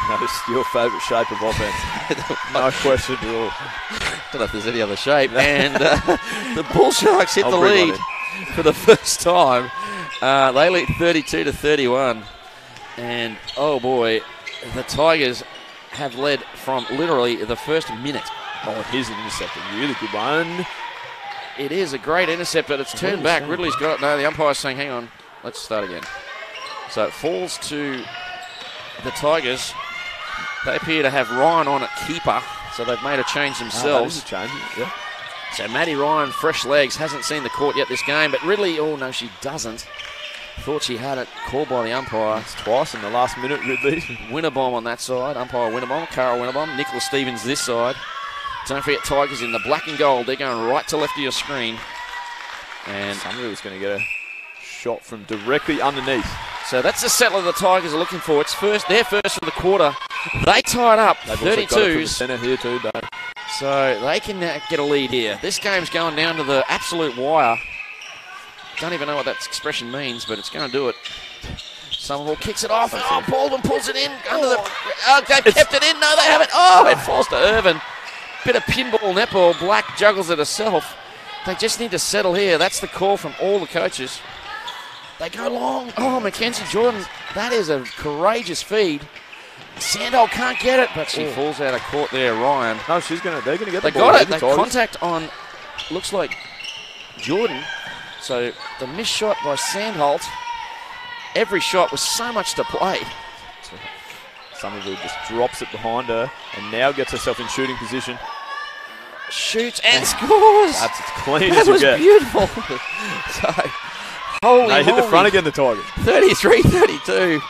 That's your favourite shape of offense. No question at all. Don't know if there's any other shape. And the Bull Sharks hit the lead for the first time. They lead 32-31. And, oh boy, the Tigers have led from literally the first minute. Oh, here's an intercept. A really good one. It is a great intercept, but it's turned back. Ridley's got it. No, the umpire's saying, hang on. let's start again. So it falls to the Tigers. They appear to have Ryan on at keeper, so they've made a change themselves. That is a change, yeah. So Maddie Ryan, fresh legs, hasn't seen the court yet this game, but Ridley, oh no, she doesn't. Thought she had it called by the umpire. It's twice in the last minute, Ridley. Winterbomb on that side, umpire Winterbomb, Carol Winterbomb, Nicola Stevens this side. Don't forget Tigers in the black and gold. They're going right to left of your screen. And Somerville's going to get a shot from directly underneath. So that's the settler the Tigers are looking for. It's their first for the quarter. They tied up They've also got it from the 32s. centre here too, Dave. So they can get a lead here. This game's going down to the absolute wire. Don't even know what that expression means, but it's going to do it. Somerville kicks it off. Oh, Baldwin pulls it in under the. Oh, they've kept it in. No, they haven't. Oh, it falls to Irvin. Bit of pinball netball. Black juggles it herself. They just need to settle here. That's the call from all the coaches. They go long. Oh, Mackenzie Jordan. That is a courageous feed. Sandholt can't get it, but she falls out of court there, Ryan. No, they're going to get They the ball. got it. The They Tigers. contact on, looks like Jordan. So the missed shot by Sandholt. Every shot was so much to play. Somerville just drops it behind her and now gets herself in shooting position. Shoots and scores. That's as clean That as you was get. beautiful. So, holy They hit the moly. front again, the Tigers. 33-32.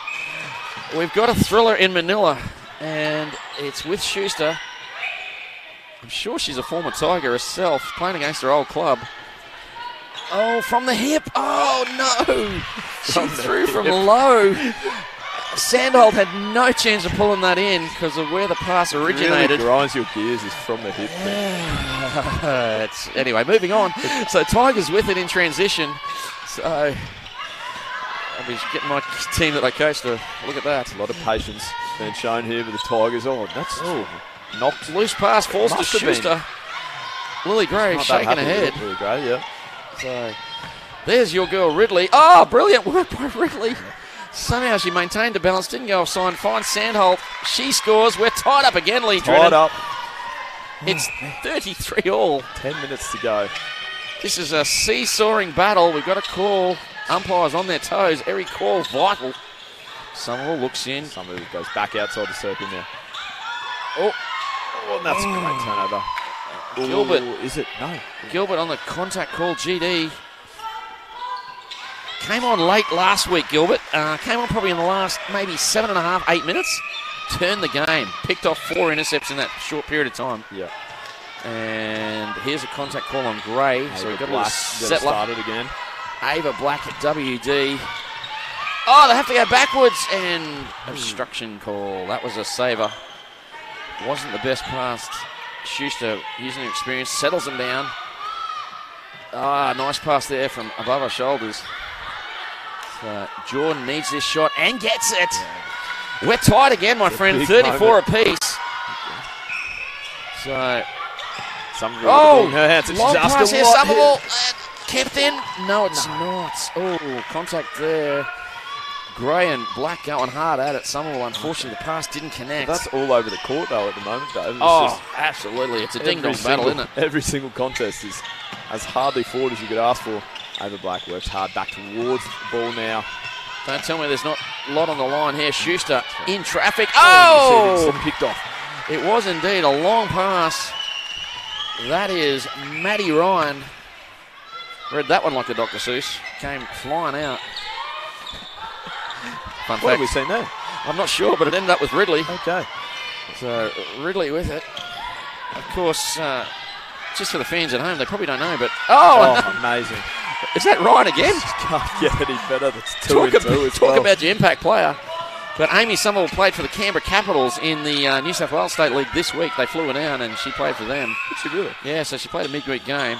We've got a thriller in Manila, and it's with Schuster. I'm sure she's a former Tiger herself, playing against her old club. Oh, from the hip. Oh, no. She threw from low. Sandholt had no chance of pulling that in because of where the pass originated. Really grinds your gears is from the hip. Anyway, moving on. So Tigers with it in transition. So I'll be getting my team that I coach to look at that. A lot of patience being shown here with the Tigers. Oh, that's knocked. Loose pass falls to Must have been. Schuster. Lily Gray Not that shaking her happy with head. it, Lily Gray, yeah. So there's your girl Ridley. Oh, brilliant work by Ridley. Somehow she maintained the balance, didn't go offside. Finds Sandholt. She scores. We're tied up again, Lee Tied Drennan. up. It's 33 all. 10 minutes to go. This is a seesawing battle. We've got to call umpires on their toes. Every call vital. Somerville looks in. Somerville goes back outside the circle now. Oh, And that's a great turnover. Gilbert. Ooh, is it? No. Gilbert on the contact call. GD. Came on late last week, Gilbert. Came on probably in the last maybe 7.5, 8 minutes. Turned the game. Picked off 4 intercepts in that short period of time. Yeah. And here's a contact call on Gray. So we've got a little Black settler. started again. Ava Black at WD. Oh, they have to go backwards. And obstruction call. That was a saver. Wasn't the best pass. Schuster, using her experience, settles them down. Ah, nice pass there from above her shoulders. So Jordan needs this shot and gets it. Yeah. We're tied again, my friend. big 34 moment. apiece. So, Somerville with her hands. It's long just pass a here. lot Somerville here. kept in. No, it's not. Oh, contact there. Gray and Black going hard at it. Somerville, unfortunately, the pass didn't connect. That's all over the court, though, at the moment, Dave. It's Oh, just absolutely. It's a every ding-dong single- battle, isn't it? Every single contest is as hardly fought as you could ask for. Ava Black works hard back towards the ball now. Don't tell me there's not a lot on the line here. Schuster in traffic. You see Oh! it picked off. It was indeed a long pass. That is Maddie Ryan. Read that one like a Dr. Seuss. Came flying out. Fun What have fact. we seen there? I'm not sure, but it ended up with Ridley. Okay. So Ridley with it. Of course, just for the fans at home, they probably don't know, but... Oh, amazing. Is that Ryan again? Can't get any better. That's 2-2 as Talk well. about your impact player. But Amy Somerville played for the Canberra Capitals in the New South Wales State League this week. They flew her down and she played for them. Did she really? Yeah, so she played a midweek game.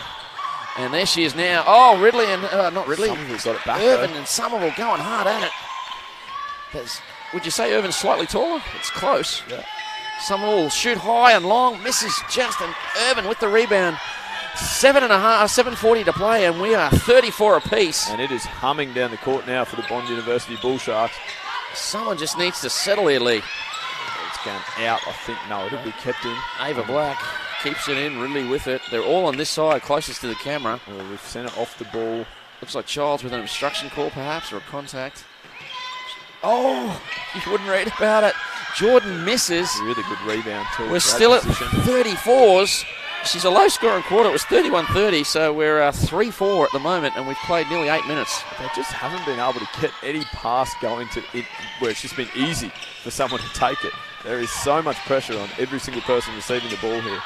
And there she is now. Oh, Ridley and... not Ridley. Somerville's got it back, Irvin though. and Somerville going hard at it. Would you say Irvin's slightly taller? It's close. Yeah. Somerville will shoot high and long. Misses just, and Irvin with the rebound. 7:40 to play, and we are 34 apiece. And it is humming down the court now for the Bond University Bull Sharks. Someone just needs to settle here, Lee. It's going out, I think. No, it'll be kept in. Ava Black keeps it in, Ridley with it. They're all on this side, closest to the camera. Well, we've sent it off the ball. Looks like Childs with an obstruction call, perhaps, or a contact. Oh, you wouldn't read about it. Jordan misses. Really good rebound, too. We're Great still position. at 34s. She's a low-scoring quarter. It was 31-30, so we're 3-4 at the moment, and we've played nearly 8 minutes. They just haven't been able to get any pass going to it where it's just been easy for someone to take it. There is so much pressure on every single person receiving the ball here.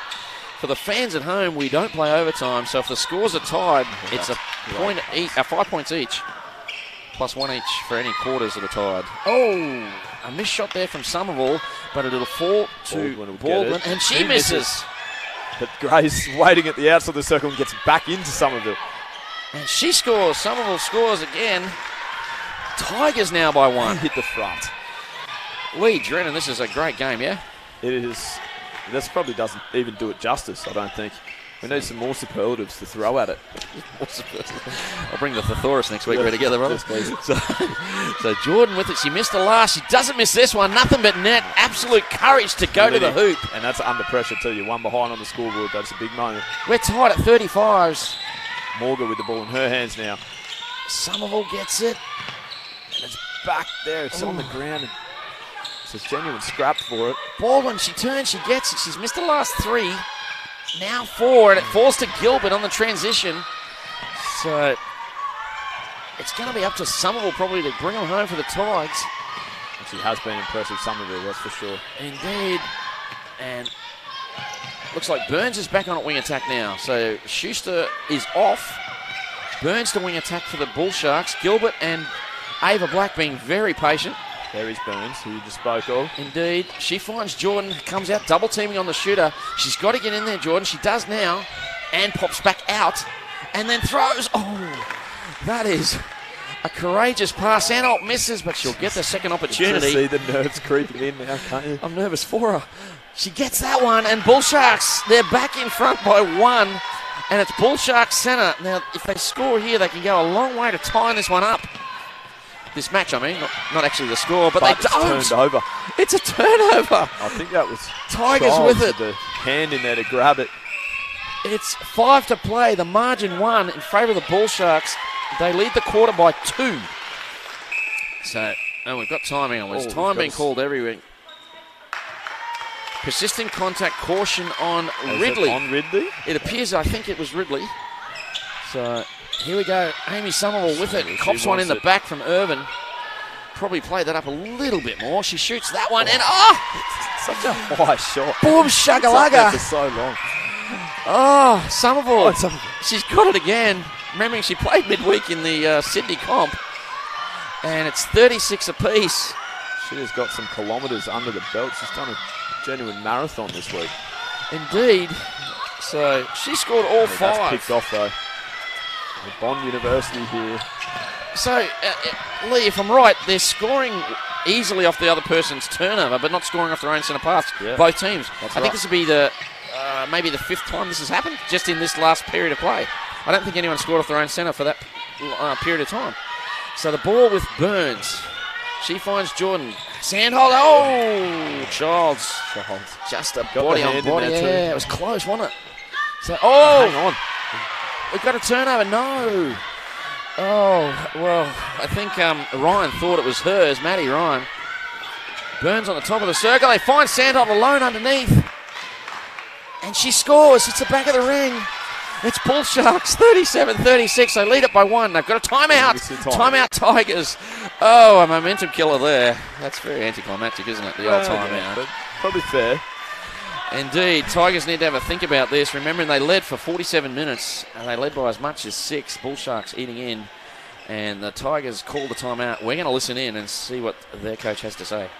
For the fans at home, we don't play overtime, so if the scores are tied, it's a point each, 5 points each, plus 1 each for any quarters that are tied. Oh, a missed shot there from Somerville, but it'll fall to Baldwin, and she misses. But Gray's waiting at the outside of the circle and gets back into Somerville. And she scores. Somerville scores again. Tigers now by 1. Hit the front. Lee Drennan, this is a great game, yeah? It is. This probably doesn't even do it justice, I don't think. We need some more superlatives to throw at it. I'll bring the thesaurus next week. We're together, brother. Yes, please. So Jordan with it. She missed the last. She doesn't miss this one. Nothing but net. Absolute courage to go to the hoop. And that's under pressure too. You're 1 behind on the scoreboard. That's a big moment. We're tied at 35s. Morgan with the ball in her hands now. Somerville gets it. And it's back there. It's on the ground. And it's a genuine scrap for it. Baldwin, she turns, she gets it. She's missed the last 3. Now 4, and it falls to Gilbert on the transition. So it's going to be up to Somerville probably to bring them home for the Tigers. And she has been impressive, Somerville, that's for sure. Indeed. And looks like Burns is back on at wing attack now. So Schuster is off. Burns to wing attack for the Bull Sharks. Gilbert and Ava Black being very patient. There is Burns, who you just spoke of. Indeed. She finds Jordan, comes out double teaming on the shooter. She's got to get in there, Jordan. She does now. And pops back out. And then throws. Oh, that is a courageous pass. Anholt misses, but she'll get the second opportunity. You just see the nerves creeping in now, can't you? I'm nervous for her. She gets that one, and Bull Sharks, they're back in front by 1. And it's Bull Sharks centre. Now, if they score here, they can go a long way to tying this one up. This match, I mean, not actually the score, but they don't. It's turned over. It's a turnover. I think that was Tigers Childs with it. The hand in there to grab it. It's 5 to play. The margin 1 in favour of the Bull Sharks. They lead the quarter by 2. So, and we've got timing on. There's time being called everywhere. Persistent contact caution on Ridley. On Ridley? It appears, I think it was Ridley. So here we go. Amy Somerville with it. Cops one in the back from Irvin. Probably played that up a little bit more. She shoots that one and such a high shot. Boom shagalaga. For so long. Oh, Somerville. She's got it again. Remembering she played midweek in the Sydney comp. And it's 36 apiece. She has got some kilometres under the belt. She's done a genuine marathon this week. Indeed. So she scored all 5. That's kicked off though. Bond University here. So, Lee, if I'm right, they're scoring easily off the other person's turnover, but not scoring off their own centre pass. Yeah. Both teams. I think this will be the maybe the 5th time this has happened, just in this last period of play. I don't think anyone scored off their own centre for that period of time. So the ball with Burns. She finds Jordan. Sandholder. Oh, Childs. Just a body on body. Yeah, it was close, wasn't it? So, hang on. We've got a turnover. No. Oh, well, I think Ryan thought it was hers, Maddie Ryan. Burns on the top of the circle. They find Sandholt alone underneath. And she scores. It's the back of the ring. It's Bull Sharks, 37-36. They lead it by 1. They've got a timeout. Timeout Tigers. Oh, a momentum killer there. That's very anticlimactic, isn't it? The old timeout. But probably fair. Indeed. Tigers need to have a think about this. Remembering they led for 47 minutes. And they led by as much as 6. Bull Sharks eating in. And the Tigers called the timeout. We're going to listen in and see what their coach has to say.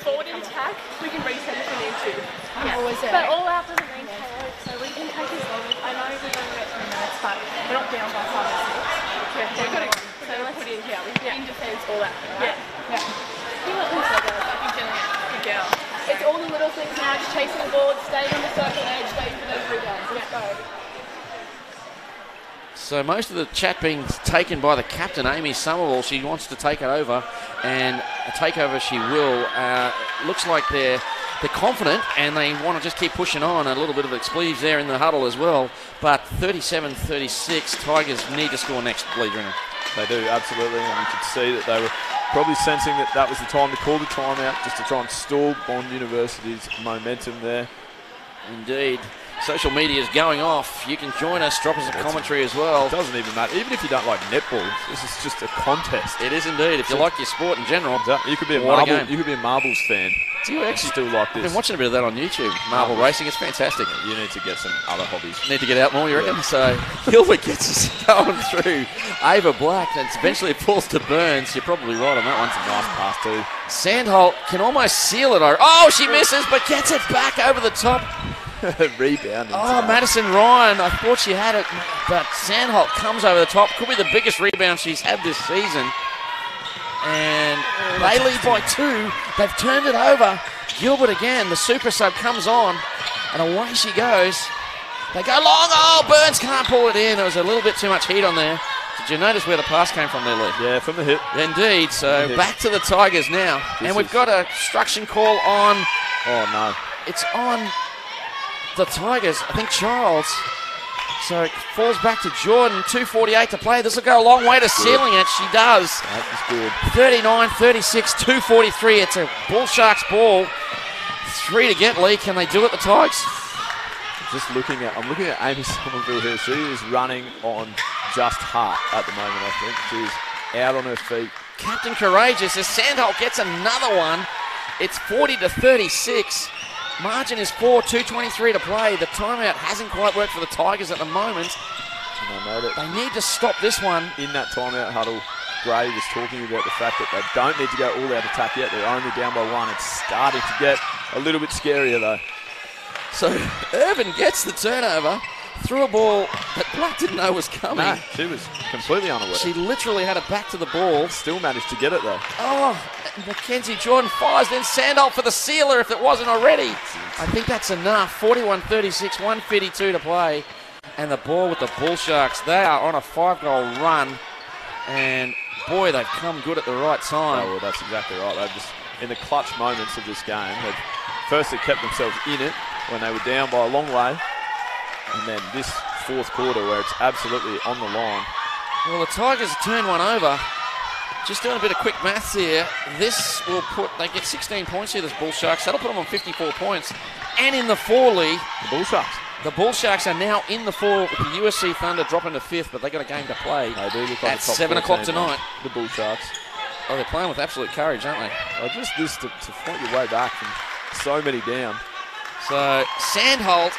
Forward in attack, we can reset if we need to. Yeah. But all out doesn't mean KO, so we can take as long. I know we've only got 3 minutes, but we're not down by 5 or 6. Yeah, we've got to so let's put it in here. We can in defence, all that. Right? Yeah. You let them say that. I think Jenny, good girl. It's all the little things now, just chasing the ball, staying on the circle edge, waiting for those rebounds. Let's go. So most of the chat being taken by the captain, Amy Somerville. She wants to take it over, and a takeover she will. Looks like they're they're confident and they want to just keep pushing on. A little bit of expletives there in the huddle as well. But 37-36, Tigers need to score next, Lee Drinnan. They do, absolutely, and you could see that they were probably sensing that that was the time to call the timeout, just to try and stall Bond University's momentum there. Indeed. Social media is going off. You can join us, drop us a commentary as well. It doesn't even matter. Even if you don't like netball, this is just a contest. It is indeed. If you like your sport in general, you could be a marbles fan. Do you actually still like this? I've been watching a bit of that on YouTube. Marble racing, it's fantastic. You need to get some other hobbies. Need to get out more, you reckon? So Gilbert gets us going through. Ava Black, and eventually it falls to Burns. You're probably right on that one. It's a nice pass too. Sandholt can almost seal it. Oh, she misses, but gets it back over the top. Rebound. Oh, Madison Ryan. I thought she had it, but Sandholt comes over the top. Could be the biggest rebound she's had this season. And they lead by 2. They've turned it over. Gilbert again. The super sub comes on, and away she goes. They go long. Oh, Burns can't pull it in. There was a little bit too much heat on there. Did you notice where the pass came from there, Lee? Yeah, from the hip. Indeed. So back to the Tigers now. And we've got a obstruction call on. Oh, no. It's on the Tigers. I think Childs. So it falls back to Jordan. 2:48 to play. This will go a long way to sealing it. She does. That was good. 39-36, 2:43. It's a Bull Sharks ball. 3 to get, Lee. Can they do it, the Tigers? I'm looking at Amy Somerville here. She is running on just heart at the moment, I think. She's out on her feet. Captain Courageous as Sandholt gets another one. It's 40-36. Margin is 4, 2:23 to play. The timeout hasn't quite worked for the Tigers at the moment. And I know that they need to stop this one. In that timeout huddle, Gray was talking about the fact that they don't need to go all out attack yet. They're only down by 1. It's starting to get a little bit scarier though. So Irvin gets the turnover through a ball that Black didn't know was coming. No, she was completely unaware. She literally had it back to the ball. Still managed to get it though. Oh, Mackenzie Jordan fires, then Sandholt for the sealer if it wasn't already. I think that's enough. 41-36, 1:52 to play. And the ball with the Bull Sharks. They are on a 5-goal run. And boy, they've come good at the right time. Oh, well, that's exactly right. They've just, in the clutch moments of this game, they've firstly kept themselves in it when they were down by a long way. And then this fourth quarter where it's absolutely on the line. Well, the Tigers turn one over. Just doing a bit of quick maths here. This will they get 16 points here, this Bull Sharks. That'll put them on 54 points. And in the 4, Lee. The Bull Sharks. The Bull Sharks are now in the 4 with the USC Thunder dropping to 5th, but they got a game to play. They do look like at 7 o'clock tonight. The Bull Sharks. Oh, they're playing with absolute courage, aren't they? Oh, just this to fight your way back from so many down. So, Sandholt.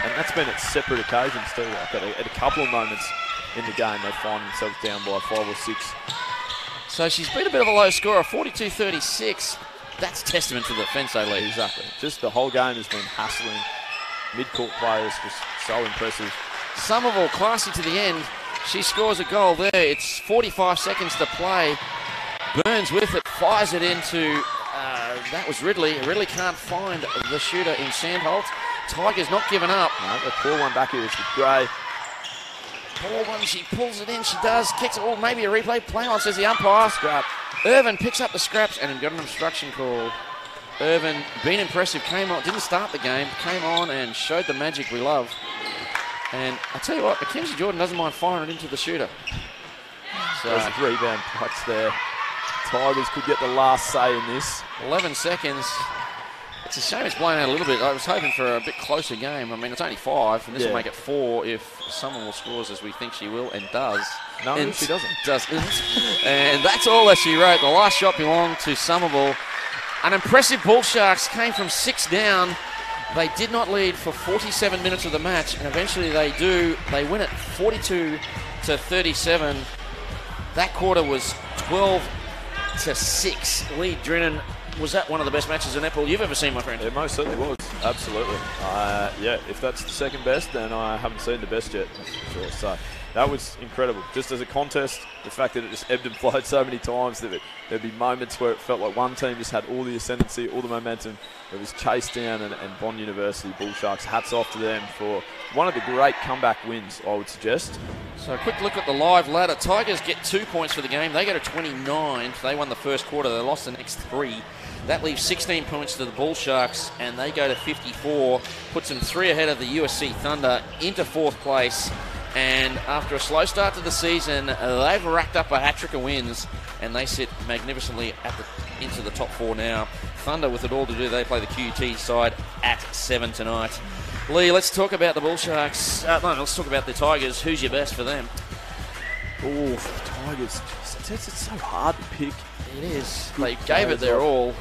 And that's been at separate occasions too. Like at a couple of moments in the game, they find themselves down by 5 or 6. So she's been a bit of a low scorer, 42-36. That's testament to the defence they lead. Exactly. Just the whole game has been hassling. Mid-court players just so impressive. Somerville classy to the end. She scores a goal there. It's 45 seconds to play. Burns with it, fires it into, that was Ridley. Ridley can't find the shooter in Sandholt. Tigers not giving up. No, they pull one back here. It's Gray. Ball one, she pulls it in, she does, kicks it, oh, maybe a replay, play on, says the umpire. Scrap. Irvin picks up the scraps and got an obstruction call. Irvin, being impressive, came on, didn't start the game, came on and showed the magic we love. And I tell you what, Mackenzie Jordan doesn't mind firing it into the shooter. So, there's a rebound touch there. Tigers could get the last say in this. 11 seconds. It's a shame it's blown out a little bit. I was hoping for a bit closer game. I mean, it's only 5, and this will make it 4 if Somerville scores as we think she will, and does. No, and she doesn't. Doesn't. And that's all that she wrote. The last shot belonged to Somerville. An impressive Bull Sharks came from 6 down. They did not lead for 47 minutes of the match, and eventually they do. They win it 42-37. That quarter was 12-6. Lee Drinnan, was that one of the best matches in netball you've ever seen, my friend? It most certainly was. Absolutely. Yeah, if that's the second best, then I haven't seen the best yet. That's for sure. So that was incredible. Just as a contest, the fact that it just ebbed and flowed so many times that there'd be moments where it felt like one team just had all the ascendancy, all the momentum. It was chased down, and Bond University Bull Sharks, hats off to them for one of the great comeback wins, I would suggest. So a quick look at the live ladder. Tigers get 2 points for the game. They go to 29. They won the first quarter. They lost the next 3. That leaves 16 points to the Bull Sharks, and they go to 54, puts them 3 ahead of the USC Thunder into 4th place. And after a slow start to the season, they've racked up a hat-trick of wins, and they sit magnificently into the top 4 now. Thunder with it all to do. They play the QT side at 7 tonight. Lee, let's talk about the Bull Sharks. Let's talk about the Tigers. Who's your best for them? Oh, for the Tigers. It's so hard to pick. It is. They gave it their all.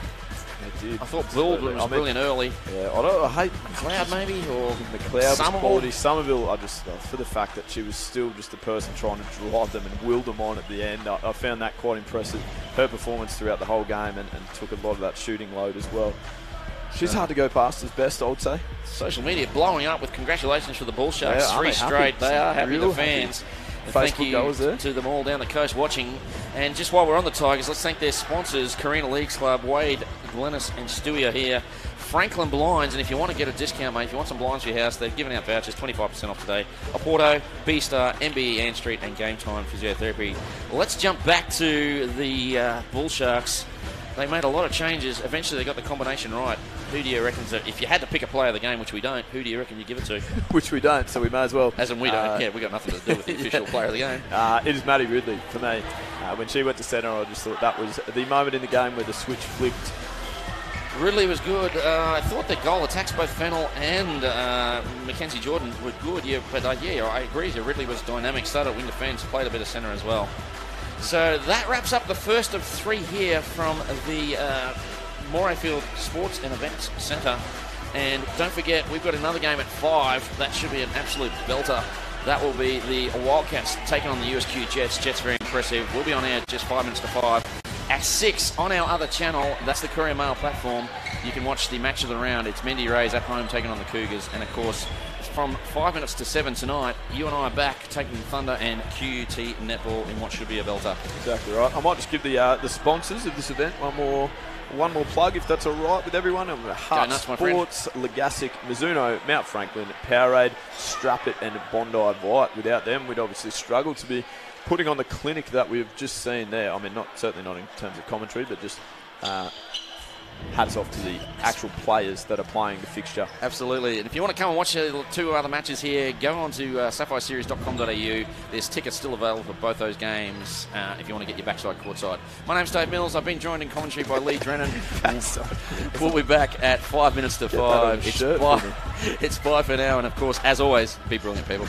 They did. I thought Baldwin was brilliant early. Yeah, I hate McLeod maybe, or McLeod was quality. Somerville, for the fact that she was still just the person trying to drive them and will them on at the end, I found that quite impressive. Her performance throughout the whole game and took a lot of that shooting load as well. She's hard to go past as best, I would say. Social media blowing up with congratulations for the Bull Sharks. Yeah, 3 straight. They are happy, the fans. Thank you to them all down the coast watching. And just while we're on the Tigers, let's thank their sponsors, Carina Leagues Club, Wade, Glennis and Stewie are here. Franklin Blinds, and if you want to get a discount, mate, if you want some blinds for your house, they're giving out vouchers, 25% off today. Oporto, B-Star, MBE Ann Street and Game Time Physiotherapy. Let's jump back to the Bull Sharks. They made a lot of changes. Eventually they got the combination right. Who do you reckon, if you had to pick a player of the game, which we don't, who do you reckon you give it to? Which we don't, so we may as well. As in we don't. Yeah, we got nothing to do with the official player of the game. It is Maddie Ridley for me. When she went to centre, I just thought that was the moment in the game where the switch flipped. Ridley was good. I thought the goal attacks, both Fennell and Mackenzie Jordan, were good. Yeah, but I agree. Ridley was dynamic, started at wing defence, played a bit of centre as well. So that wraps up the first of 3 here from the Morayfield Sports and Events Centre. And don't forget, we've got another game at 5. That should be an absolute belter. That will be the Wildcats taking on the USQ Jets. Jets very impressive. We'll be on air just 5 minutes to 5. At 6 on our other channel, that's the Courier Mail platform, you can watch the match of the round. It's Mendy Rays at home taking on the Cougars. And of course, from 5 minutes to 7 tonight, you and I are back taking Thunder and QT netball in what should be a belter. Exactly right. I might just give the sponsors of this event one more plug, if that's all right with everyone. Hart Sports, Legassic, Mizuno, Mount Franklin, Powerade, Strap It, and Bondi White. Without them, we'd obviously struggle to be putting on the clinic that we've just seen there. I mean, certainly not in terms of commentary, but just hats off to the actual players that are playing the fixture. Absolutely. And if you want to come and watch 2 other matches here, go on to sapphireseries.com.au. There's tickets still available for both those games if you want to get your backside courtside. My name's Dave Mills. I've been joined in commentary by Lee Drennan. We'll be back at 5 minutes to 5. It's 5 for now. And of course, as always, be brilliant, people.